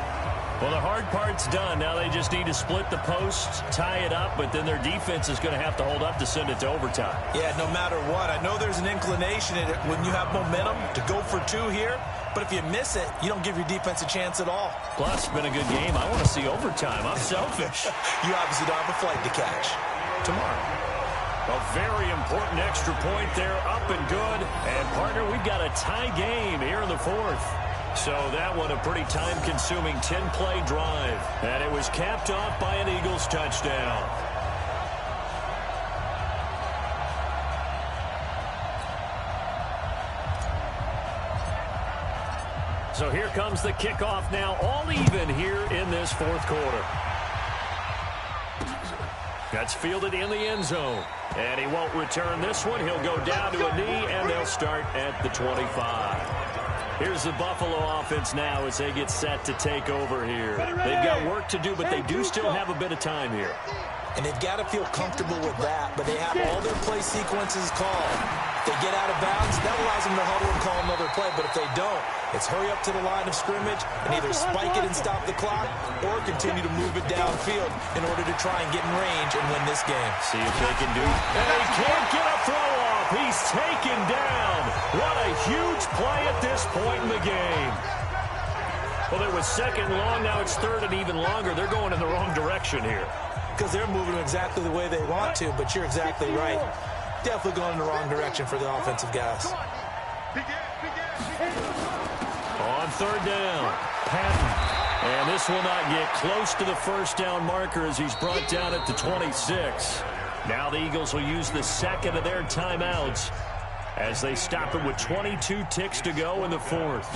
Well, the hard part's done. Now they just need to split the posts, tie it up, but then their defense is going to have to hold up to send it to overtime. Yeah, no matter what. I know there's an inclination in it when you have momentum to go for 2 here, but if you miss it, you don't give your defense a chance at all. Plus, it's been a good game. I want to see overtime. I'm selfish. You obviously don't have a flight to catch. Tomorrow. A very important extra point there, up and good. And, partner, we've got a tie game here in the 4th. So that one a pretty time-consuming 10-play drive. And it was capped off by an Eagles touchdown. So here comes the kickoff now, all even here in this 4th quarter. That's fielded in the end zone. And he won't return this one. He'll go down to a knee, and they'll start at the 25. Here's the Buffalo offense now as they get set to take over here. They've got work to do, but they do still have a bit of time here. And they've got to feel comfortable with that, but they have all their play sequences called. If they get out of bounds, that allows them to huddle and call another play, but if they don't, it's hurry up to the line of scrimmage and either spike it and stop the clock or continue to move it downfield in order to try and get in range and win this game. See if they can do it. And they can't get a throw off. He's taken down. What a huge play at this point in the game. Well, it was 2nd long. Now it's 3rd and even longer. They're going in the wrong direction here. Because they're moving exactly the way they want to, but you're exactly right. Definitely going in the wrong direction for the offensive guys. On 3rd down, Patton. And this will not get close to the first down marker as he's brought down at the 26. Now the Eagles will use the 2nd of their timeouts as they stop it with 22 ticks to go in the 4th.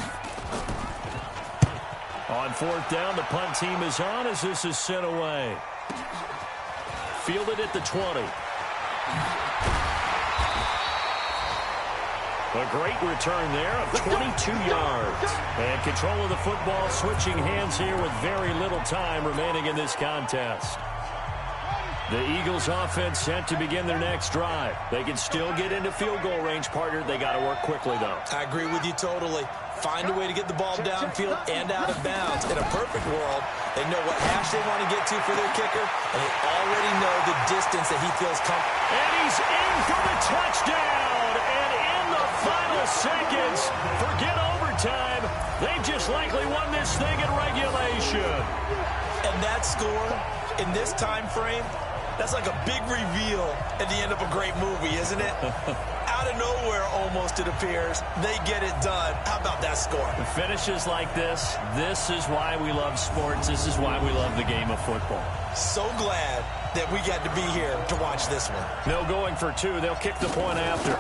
On fourth down, the punt team is on as this is sent away. Fielded at the 20. A great return there of 22 yards. And control of the football switching hands here with very little time remaining in this contest. The Eagles offense set to begin their next drive. They can still get into field goal range, partner. They got to work quickly, though. I agree with you totally. Find a way to get the ball downfield and out of bounds. In a perfect world, they know what hash they want to get to for their kicker, and they already know the distance that he feels comfortable. And he's in for the touchdown. And in the final seconds, forget overtime. They just likely won this thing in regulation. And that score in this time frame, that's like a big reveal at the end of a great movie, isn't it? Out of nowhere, almost, it appears. They get it done. How about that score? The finishes like this is why we love sports. This is why we love the game of football. So glad that we got to be here to watch this one. No going for two. They'll kick the point after.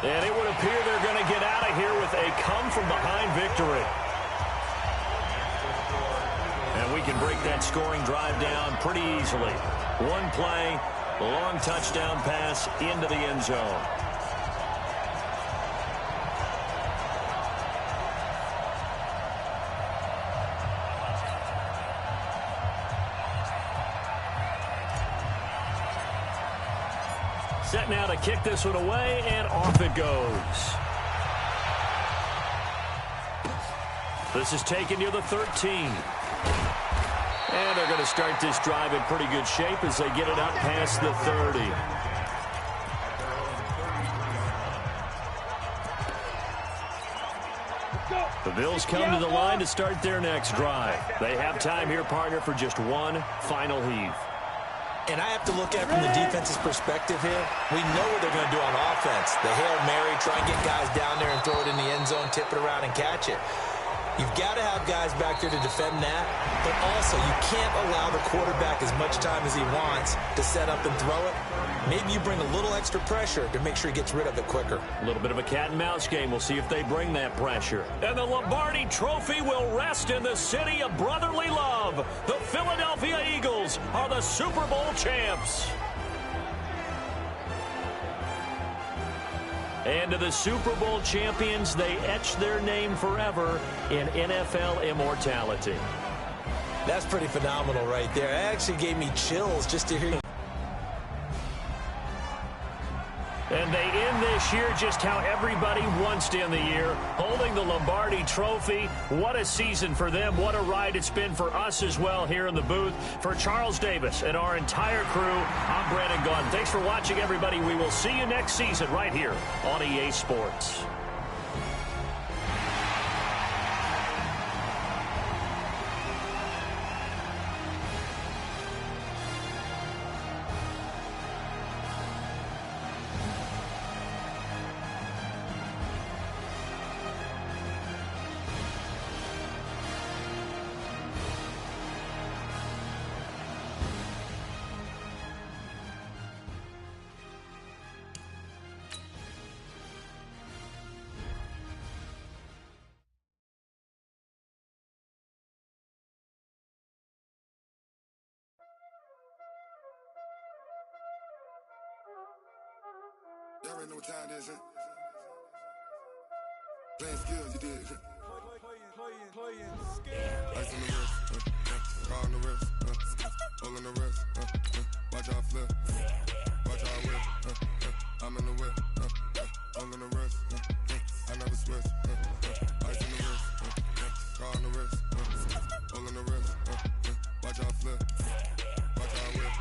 And it would appear they're going to get out of here with a come-from-behind victory. And we can break that scoring drive down pretty easily. One play, a long touchdown pass into the end zone. Set now to kick this one away, and off it goes. This is taken near the 13. And they're going to start this drive in pretty good shape as they get it up past the 30. The Bills come to the line to start their next drive. They have time here, partner, for just one final heave. And I have to look at it from the defense's perspective here. We know what they're going to do on offense. The Hail Mary, try and get guys down there and throw it in the end zone, tip it around and catch it. You've got to have guys back there to defend that, but also you can't allow the quarterback as much time as he wants to set up and throw it. Maybe you bring a little extra pressure to make sure he gets rid of it quicker. A little bit of a cat and mouse game. We'll see if they bring that pressure. And the Lombardi Trophy will rest in the city of brotherly love. The Philadelphia Eagles are the Super Bowl champs. And to the Super Bowl champions, they etch their name forever in NFL immortality. That's pretty phenomenal right there. It actually gave me chills just to hear you. And they end this year just how everybody wants to end the year, holding the Lombardi Trophy. What a season for them. What a ride it's been for us as well here in the booth. For Charles Davis and our entire crew, I'm Brandon Gaudin. Thanks for watching, everybody. We will see you next season right here on EA Sports. Y'all already know what time it is, huh? Playing skills, you did. Playing skills. Ice on the wrist, car on the wrist, hole in the wrist, watch out flip, watch out whip, I'm in the whip, hole in the wrist, I never switch, ice on the wrist, car on the wrist, hole in the wrist, watch out flip, watch out whip,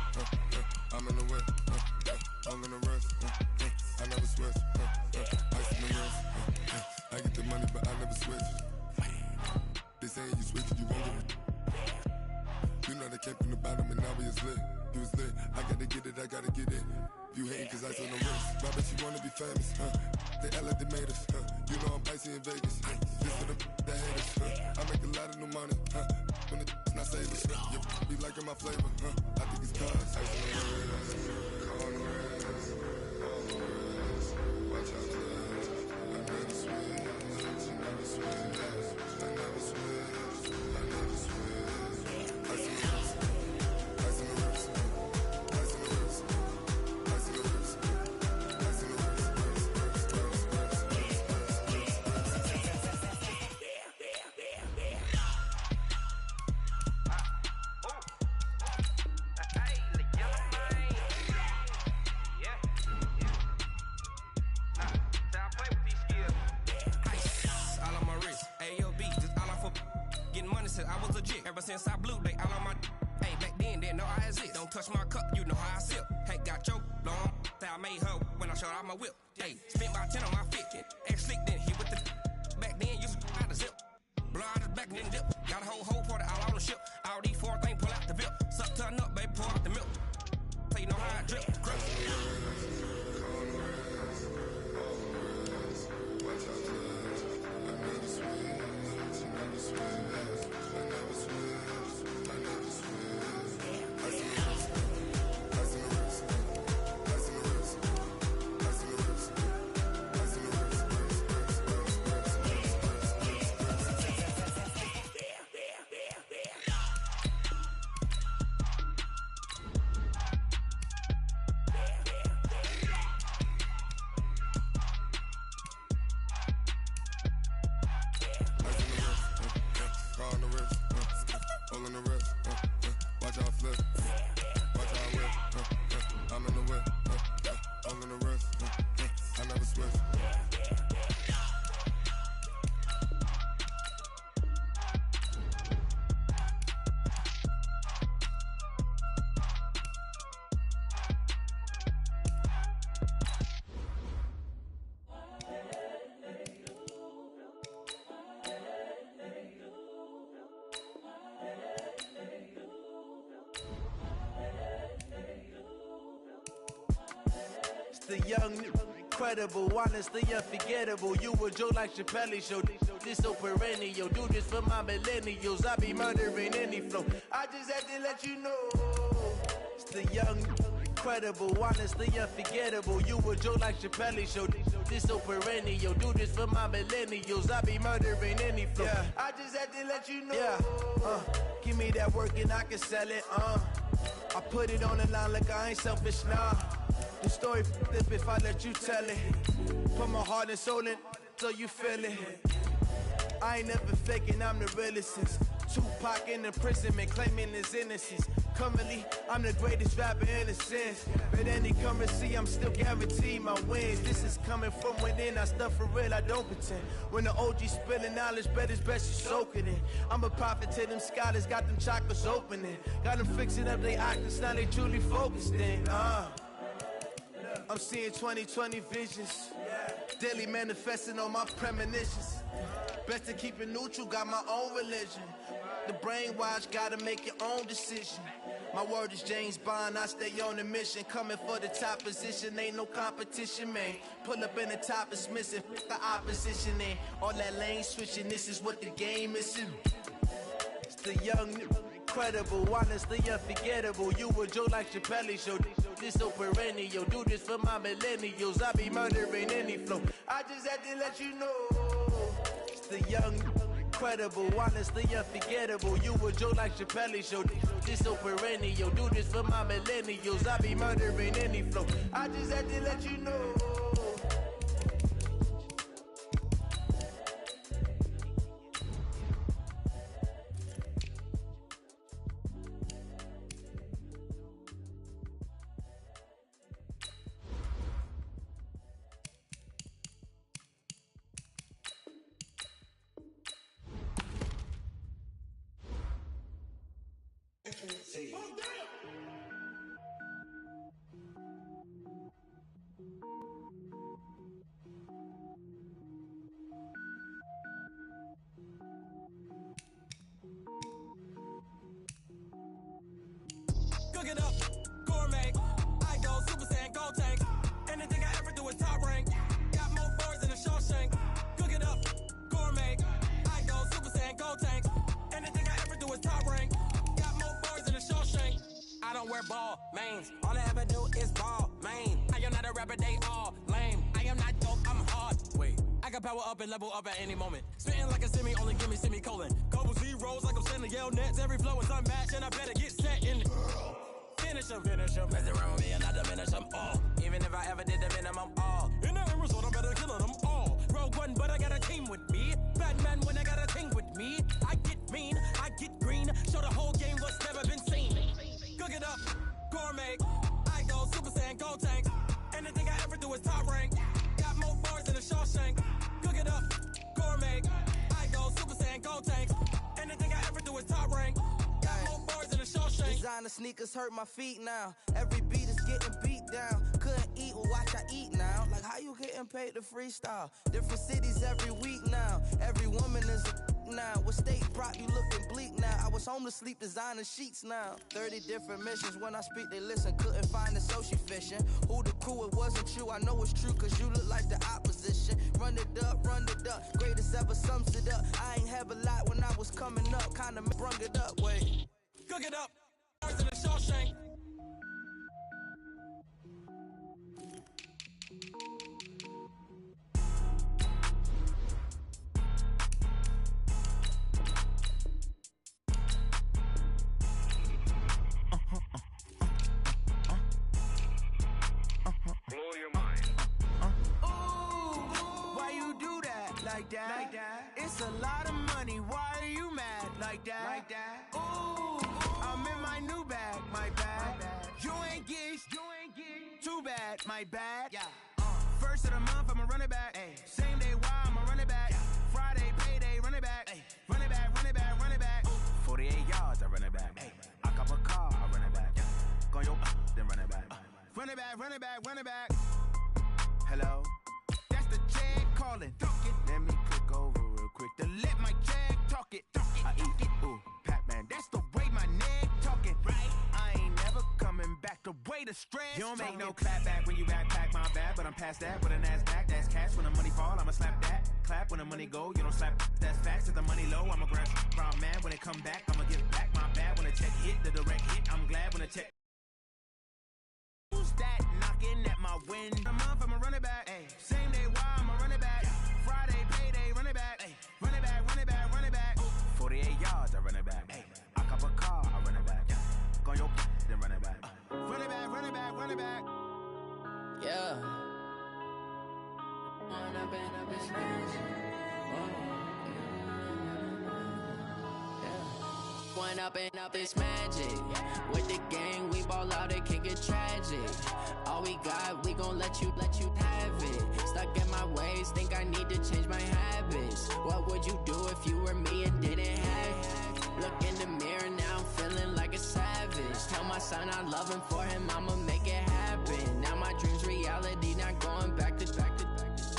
I'm in the whip, hole in the wrist, I never switch, ice in the wrist, I get the money but I never switch. They saying you switch it, you won't get it. You know they came from the bottom and now we is lit. You was lit, I gotta get it, I gotta get it. You hating cause ice on the wrist. I bet you wanna be famous, They Ella they made us, You know I'm icy in Vegas, This for the that hate us, I make a lot of new money, When it's not savers, You be liking my flavor, I think it's cause ice on the wrist, on the wrist, on the wrist. Watch out, I never switch, I never switch, I never switch. money since I was legit. Ever since I blew, they all on my. Hey, back then, didn't know I exist. Don't touch my cup, you know how I sip. Hey, got your long. I made her when I showed out my whip. Hey, spent about 10 on my fit. Ex-slick, then hit with the. Back then, used to out the zip. Blow out his back, then dip. Got a whole party all on the ship. All these four things, pull out the VIP. Suck, turn up, baby, pour out the milk. Play no how I drip. The young, incredible, honestly unforgettable. You a joke like Chappelle show. This so perennial. Do this for my millennials. I be murdering any flow. I just had to let you know. It's the young, incredible, honestly unforgettable. You a joke like Chappelle show. This so perennial. Do this for my millennials. I be murdering any flow. Yeah. I just had to let you know. Yeah. Give me that work and I can sell it. I put it on the line like I ain't selfish, nah. The story flip if I let you tell it. Put my heart and soul in so you feel it. I ain't never faking, I'm the realest since Tupac in imprisonment, claiming his innocence. Currently, I'm the greatest rapper in a sense. But any currency, I'm still guaranteed my wins. This is coming from within, I stuff for real, I don't pretend. When the OG spilling knowledge, bet it's best you soak it in. I'm a prophet to them scholars, got them chakras opening. Got them fixing up they octaves, now they truly focused in. I'm seeing 2020 visions, daily manifesting on my premonitions. Best to keep it neutral, got my own religion. The brainwash, gotta make your own decision. My word is James Bond, I stay on a mission. Coming for the top position, ain't no competition, man. Pull up in the top, it's missing, the opposition, and all that lane switching, this is what the game is. It's the young, incredible, honestly unforgettable. You a joke like Chappelle show. This so perennial. Do this for my millennials. I be murdering any flow. I just had to let you know. It's the young, incredible, honestly unforgettable. You a joke like Chappelle show. This so perennial. Do this for my millennials. I be murdering any flow. I just had to let you know. Cook it up, gourmet. I go Super Saiyan, gold tank. Anything I ever do is top rank. Got more bars than a Shawshank. Cook it up, gourmet. I go Super Saiyan, gold tank. Anything I ever do is top rank. Got more bars than a Shawshank. I don't wear ball mains. All I ever do is ball main. I am not a rapper, they all lame. I am not dope, I'm hard. Wait, I can power up and level up at any moment. Spitting like a semi, only give me semicolon. Couple zeros like I'm sending yell nets. Every flow is unmatched and I better get set in. Finish them. Mess around with me and I diminish them all. Even if I ever did the minimum, all. In the end result, I'm better killing them all. Rogue One, but I got a team with me. Batman when I got a thing with me. I get mean, I get green. Show the whole game what's never been seen. Cook it up, gourmet. I go Super Saiyan, gold tank. Anything I ever do is top rank. Got more bars than a Shawshank. Cook it up, gourmet. I go Super Saiyan, gold tank. Anything I ever Designer sneakers hurt my feet now. Every beat is getting beat down. Couldn't eat, well watch I eat now. Like how you getting paid to freestyle? Different cities every week now. Every woman is a now. With state prop, you looking bleak now. I was home to sleep, designer sheets now. 30 different missions. When I speak, they listen. Couldn't find it, so she fishing. Who the crew, it wasn't true. I know it's true, cause you look like the opposition. Run it up, greatest ever sums it up. I ain't have a lot when I was coming up. Kinda brung it up, wait. Cook it up. Stars in the Shawshank. Blow your mind. Why you do that? Like that? It's a lot of money. Why are you mad? Like that? Ooh, I'm in my new bag. My bad. You ain't getting too bad. My bad. Yeah. First of the month, I'ma run it back. Ay. Same day, why I'ma run it back. Friday, payday, run it back. Ay. Run it back, run it back, run it back. 48 yards, I run it back. Ay. I cop a car, I run it back. Go your then run it back. Run it back, run it back, run it back. Hello? That's the check calling. Let me click over real quick to let my check talk it. I eat it, ooh, Pac-Man. That's the way my neck talking. Right? I ain't never coming back. The way the stress. You don't make no clap back when you backpack, my bad. But I'm past that with a NASDAQ. That's cash. When the money fall, I'ma slap that. Clap when the money go, you don't slap. That's facts. If the money low, I'ma grab. Brown man, when it come back, I'ma give back. My bad when the check hit, the direct hit. I'm glad when the check. Who's that knocking at my window? A month, I'ma run it back. Ay. Same day, why I'ma run it back. Friday, payday, run it back. Ay. Run it back, run it back, run it back. 48 yards, I run it back. Ay. I cop a car, I run it back. Go your then run it back. Run it back, run it back, run it back. Yeah. Run up and up his hands. One up and up is magic. With the gang, we ball out, it can get tragic. All we got, we gon' let you have it. Stuck in my ways, think I need to change my habits. What would you do if you were me and didn't have it? Look in the mirror, now I'm feeling like a savage. Tell my son I love him, for him I'ma make it happen. Now my dream's reality, not going back to.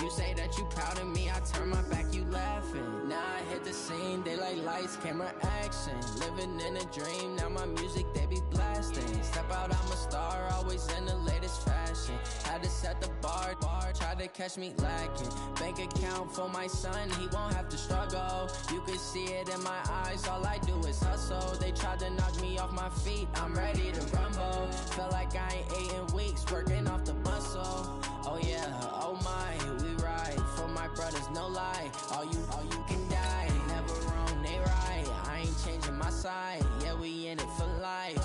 You say that you proud of me, I turn my back, you laughing. Now I hit the scene, daylight lights, camera action. Living in a dream, now my music, they be blasting. Step out, I'm a star, always in the latest fashion. Had to set the bar, try to catch me lacking. Bank account for my son, he won't have to struggle. You can see it in my eyes, all I do is hustle. They tried to knock me off my feet, I'm ready to rumble. Felt like I ain't ate in weeks, working off the muscle. Oh yeah, oh my, we ride for my brothers, no lie. All you can die, never wrong, they right. I ain't changing my side, yeah, we in it for life.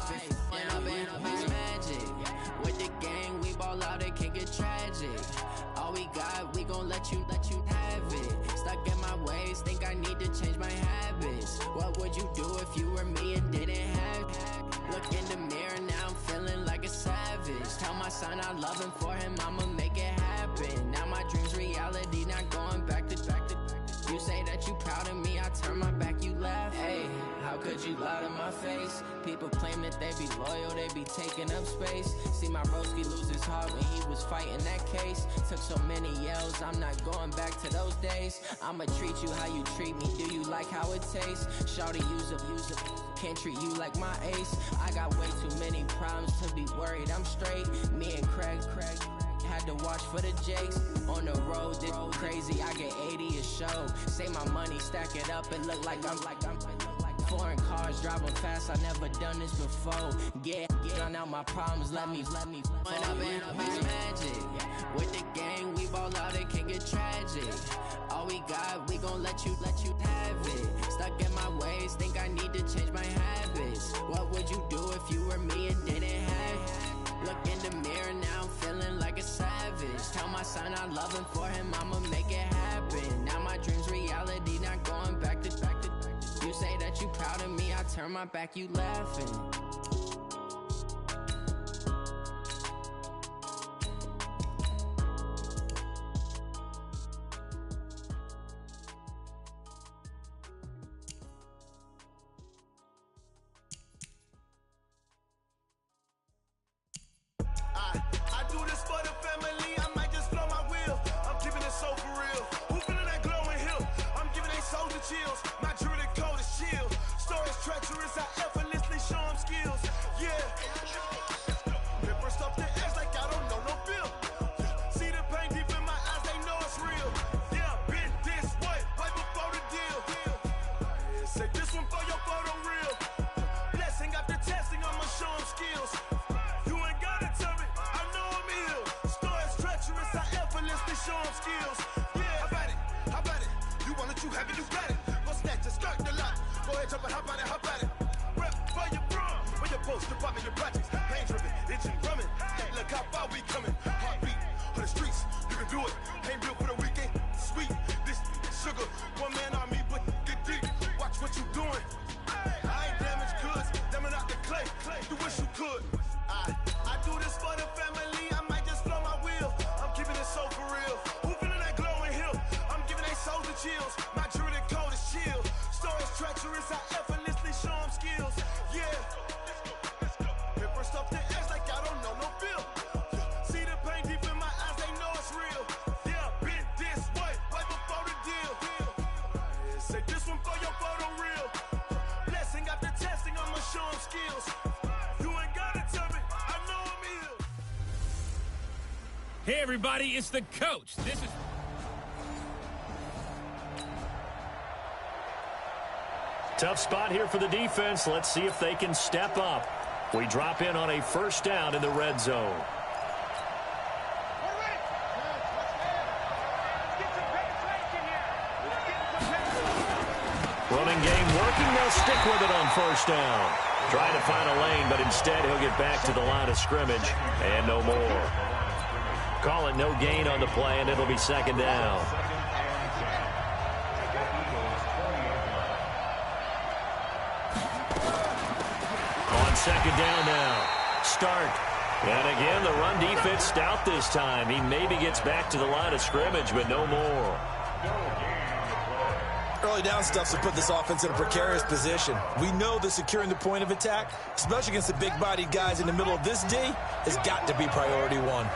When up and up is magic. With the gang, we ball out, it can get tragic. All we got, we gon' let you have it. Stuck in my ways, think I need to change my habits. What would you do if you were me and didn't have it? Look in the mirror, now I'm feeling like a savage. Tell my son I love him, for him I'ma make it happen. Now my dream's reality, not going back to. You say that you proud of me, I turn my back, you laugh. Hey, how could you lie to my face? People claim that they be loyal, they be taking up space. See my broski lose his heart when he was fighting that case. Took so many yells, I'm not going back to those days. I'ma treat you how you treat me, do you like how it tastes? Shawty, use it. Can't treat you like my ace. I got way too many problems to be worried, I'm straight. Me and Craig had to watch for the Jakes. On the road, this crazy, I get 80 a show. Say my money, stack it up, and look like I'm foreign cars, driving fast, I never done this before. Get on out my problems, let me When up and up is magic. With the gang, we ball out, it can get tragic. All we got, we gon' let you have it. Stuck in my ways, think I need to change my habits. What would you do if you were me and didn't have it? Look in the mirror, now I'm feeling like a savage. Tell my son I love him, for him I'ma make it happen. Now my dream's reality, not going back to. You say that you proud of me, I turn my back, you laughing. treacherous, I effortlessly show them skills. Yeah. Pepper stuff the edge like I don't know no feel. See the pain deep in my eyes, they know it's real. Yeah, been this way, way before the deal. Say this one for your photo reel. Blessing after testing, I'ma show them skills. You ain't gotta tell me, I know I'm ill. Stories treacherous, I effortlessly show them skills. Yeah, how about it? You want it, you have it, you got it. Go snatch it, skirt the lot. Go ahead, jump it, how about it? Rep for your bro, for your post, your poppin', your projects. Pain driven, itching, drumming. Look how far we coming. Heartbeat on the streets, you can do it. Ain't built for the weekend. Sweet, this sugar, one man army, but get deep. Watch what you doing. I ain't damaged goods, damn it out the clay. You wish you could. I do this for the family. I might just blow my wheel. I'm keeping it so for real. Who feeling that glowing hill? I'm giving they souls the chills. My jewelry code is chill. Stories treacherous, I effortlessly show them skills. Yeah. Pepper stuff the edge like I don't know no feel. See the pain deep in my eyes, they know it's real. Yeah, been this way, way before the deal. Say this one for your photo reel. Blessing after testing, I'ma show them skills. You ain't gotta tell me, I know I'm ill. Hey, everybody, it's the coach. This is... Tough spot here for the defense. Let's see if they can step up. We drop in on a first down in the red zone. Running game working. They'll stick with it on first down. Trying to find a lane, but instead he'll get back to the line of scrimmage and no more. Call it no gain on the play, and it'll be second down. On second down now. Start. And again, the run defense stout this time. He maybe gets back to the line of scrimmage, but no more. Early down stuff to put this offense in a precarious position. We know that securing the point of attack, especially against the big-bodied guys in the middle of this D, has got to be priority one.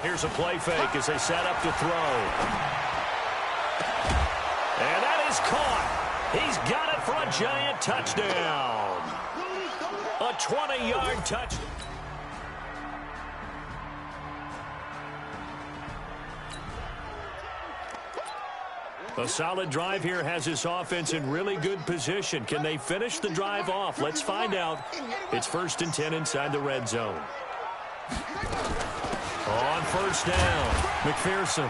Here's a play fake as they set up to throw. And that is caught. He's got it for a giant touchdown. A 20-yard touchdown. A solid drive here has this offense in really good position. Can they finish the drive off? Let's find out. It's 1st and 10 inside the red zone. On first down, McPherson.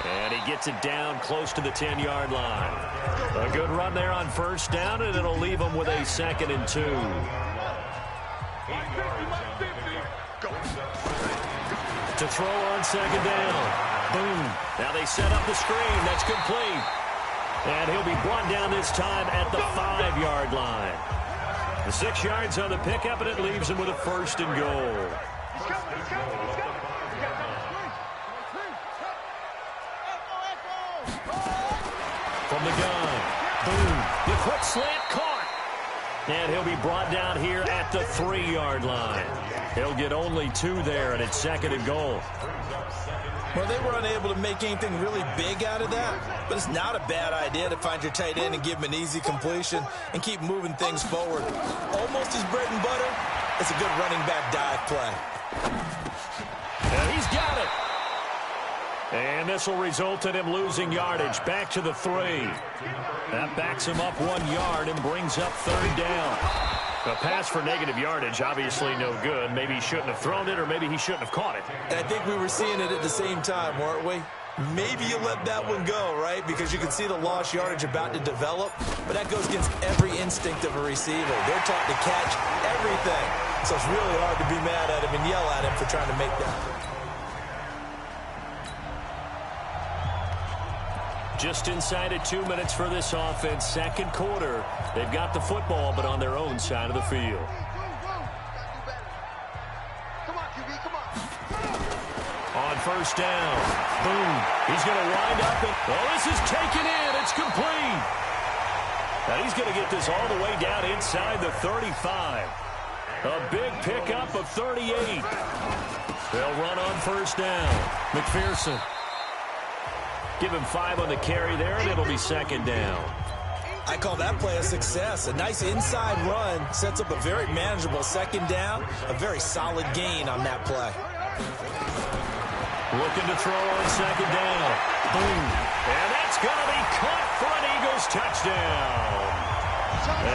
And he gets it down close to the 10-yard line. A good run there on first down, and it'll leave him with a 2nd and 2. To throw on second down. Boom. Now they set up the screen. That's complete. And he'll be brought down this time at the 5-yard line. The 6 yards on the pickup, and it leaves him with a 1st and goal. From the gun. Boom. The quick slant caught. And he'll be brought down here at the 3-yard line. He'll get only 2 there, and it's 2nd and goal. Well, they were unable to make anything really big out of that, but it's not a bad idea to find your tight end and give him an easy completion and keep moving things forward. Almost his bread and butter. It's a good running back dive play. And he's got it. And this will result in him losing yardage back to the 3. That backs him up 1 yard and brings up 3rd down. A pass for negative yardage, obviously no good. Maybe he shouldn't have thrown it, or maybe he shouldn't have caught it. And I think we were seeing it at the same time, weren't we? Maybe you let that one go, right? Because you can see the lost yardage about to develop. But that goes against every instinct of a receiver. They're taught to catch everything. So it's really hard to be mad at him and yell at him for trying to make that. Just inside of 2 minutes for this offense. 2nd quarter. They've got the football, but on their own side of the field. On first down. Boom. He's going to wind up. And, this is taken in. It's complete. And he's going to get this all the way down inside the 35. A big pickup of 38. They'll run on first down. McPherson Give him 5 on the carry there, and it'll be second down. I call that play a success. A nice inside run sets up a very manageable second down. A very solid gain on that play. Looking to throw on second down. Boom. And that's going to be caught for an Eagles touchdown.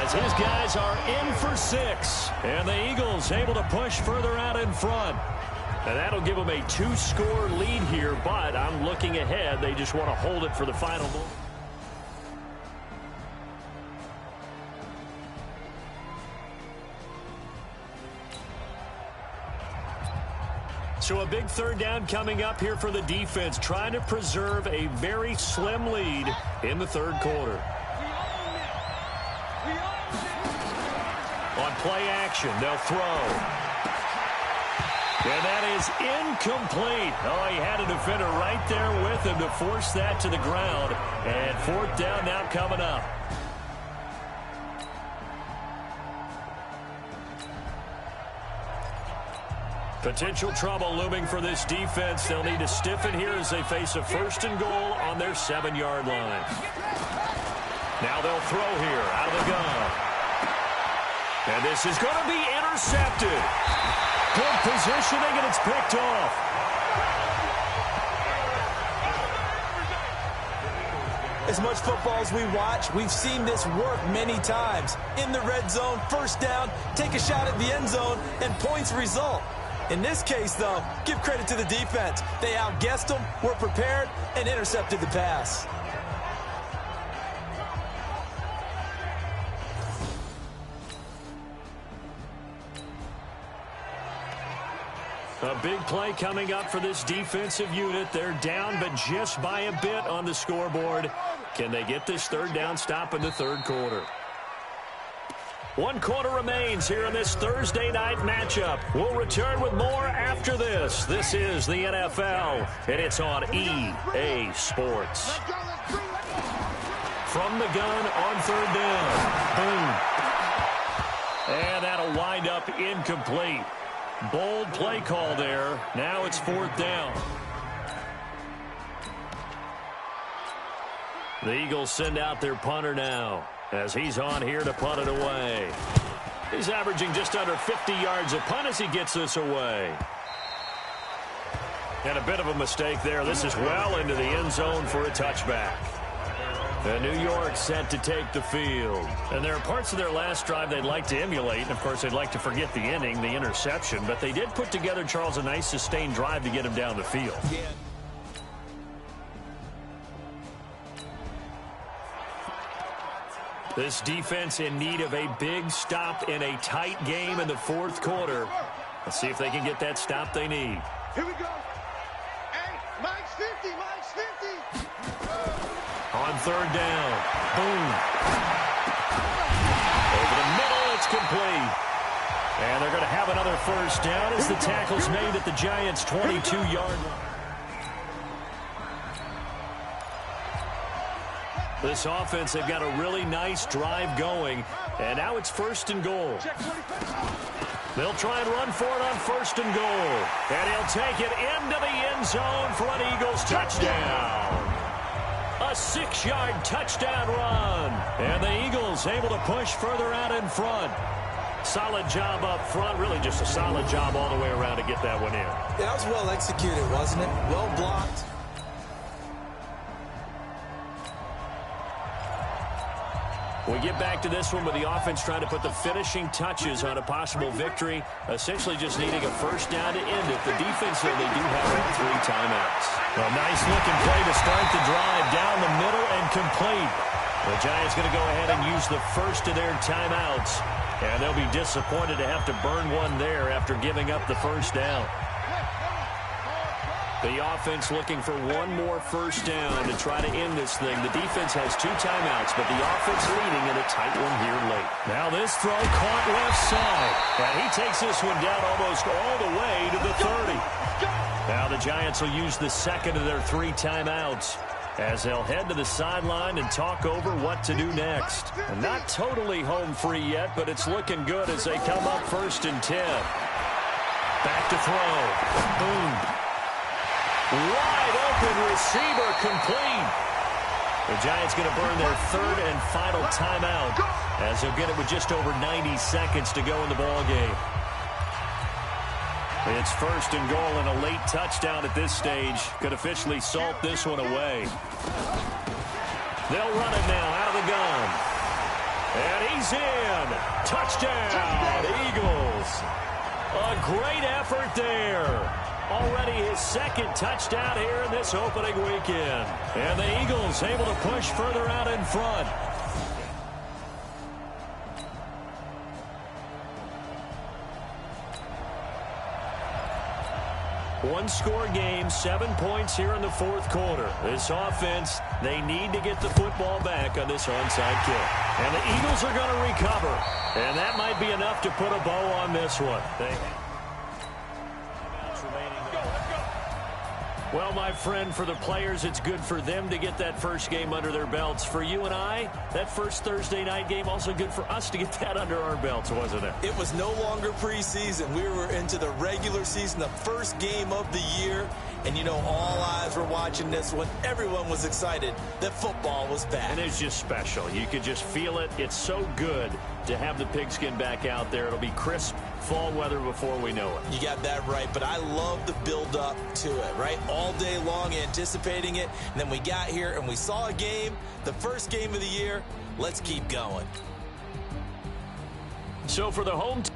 As his guys are in for 6. And the Eagles able to push further out in front. And that'll give them a 2-score lead here, but I'm looking ahead. They just want to hold it for the final moment. So a big third down coming up here for the defense, trying to preserve a very slim lead in the third quarter. On play action, they'll throw. And that is incomplete. Oh, he had a defender right there with him to force that to the ground. And fourth down now coming up. Potential trouble looming for this defense. They'll need to stiffen here as they face a 1st and goal on their 7-yard line. Now they'll throw here out of the gun. And this is going to be intercepted. Good positioning, and it's picked off. As much football as we watch, we've seen this work many times. In the red zone, 1st down, take a shot at the end zone, and points result. In this case, though, give credit to the defense. They outguessed them, were prepared, and intercepted the pass. A big play coming up for this defensive unit. They're down, but just by a bit on the scoreboard. Can they get this third down stop in the third quarter? 1 quarter remains here in this Thursday night matchup. We'll return with more after this. This is the NFL, and it's on EA Sports. From the gun on 3rd down. Boom. And that'll wind up incomplete. Bold play call there. Now it's 4th down. The Eagles send out their punter now as he's on here to punt it away. He's averaging just under 50 yards a punt as he gets this away. And a bit of a mistake there. This is well into the end zone for a touchback. And New York set to take the field. And there are parts of their last drive they'd like to emulate. And, of course, they'd like to forget the ending, the interception. But they did put together, Charles, a nice sustained drive to get him down the field. Yeah. This defense in need of a big stop in a tight game in the 4th quarter. Let's see if they can get that stop they need. Here we go. Hey, Mike's 50, Mike's 50. On 3rd down. Boom. Over the middle, it's complete. And they're going to have another 1st down as the tackle's made at the Giants' 22-yard line. This offense, they've got a really nice drive going. And now it's 1st and goal. They'll try and run for it on 1st and goal. And he'll take it into the end zone for an Eagles touchdown. A 6-yard touchdown run. And the Eagles able to push further out in front. Solid job up front. Really just a solid job all the way around to get that one in. That was well executed, wasn't it? Well blocked. We get back to this one with the offense trying to put the finishing touches on a possible victory. Essentially just needing a 1st down to end it. The defense, though, they do have 3 timeouts. A nice looking play to start the drive down the middle and complete. The Giants going to go ahead and use the first of their timeouts. And they'll be disappointed to have to burn one there after giving up the 1st down. The offense looking for one more 1st down to try to end this thing. The defense has 2 timeouts, but the offense leading in a tight one here late. Now this throw caught left side. And he takes this one down almost all the way to the 30. Now the Giants will use the 2nd of their 3 timeouts as they'll head to the sideline and talk over what to do next. And not totally home free yet, but it's looking good as they come up 1st and 10. Back to throw. Boom. Wide open receiver complete. The Giants going to burn their third and final timeout as they'll get it with just over 90 seconds to go in the ball game. It's first and goal and a late touchdown at this stage. Could officially salt this one away. They'll run it now out of the gun. And he's in. Touchdown, Eagles. A great effort there. Already his second touchdown here in this opening weekend. And the Eagles able to push further out in front. One-score game, 7 points here in the fourth quarter. This offense, they need to get the football back on this onside kick. And the Eagles are going to recover. And that might be enough to put a bow on this one. Well, my friend, for the players, it's good for them to get that first game under their belts. For you and I, that first Thursday night game, also good for us to get that under our belts, wasn't it? It was no longer preseason. We were into the regular season, the first game of the year. And, you know, all eyes were watching this one. Everyone was excited that football was back. And it's just special. You could just feel it. It's so good to have the pigskin back out there. It'll be crisp fall weather before we know it. You got that right, but I love the build-up to it, right? All day long anticipating it, and then we got here and we saw a game, the first game of the year. Let's keep going. So for the home team,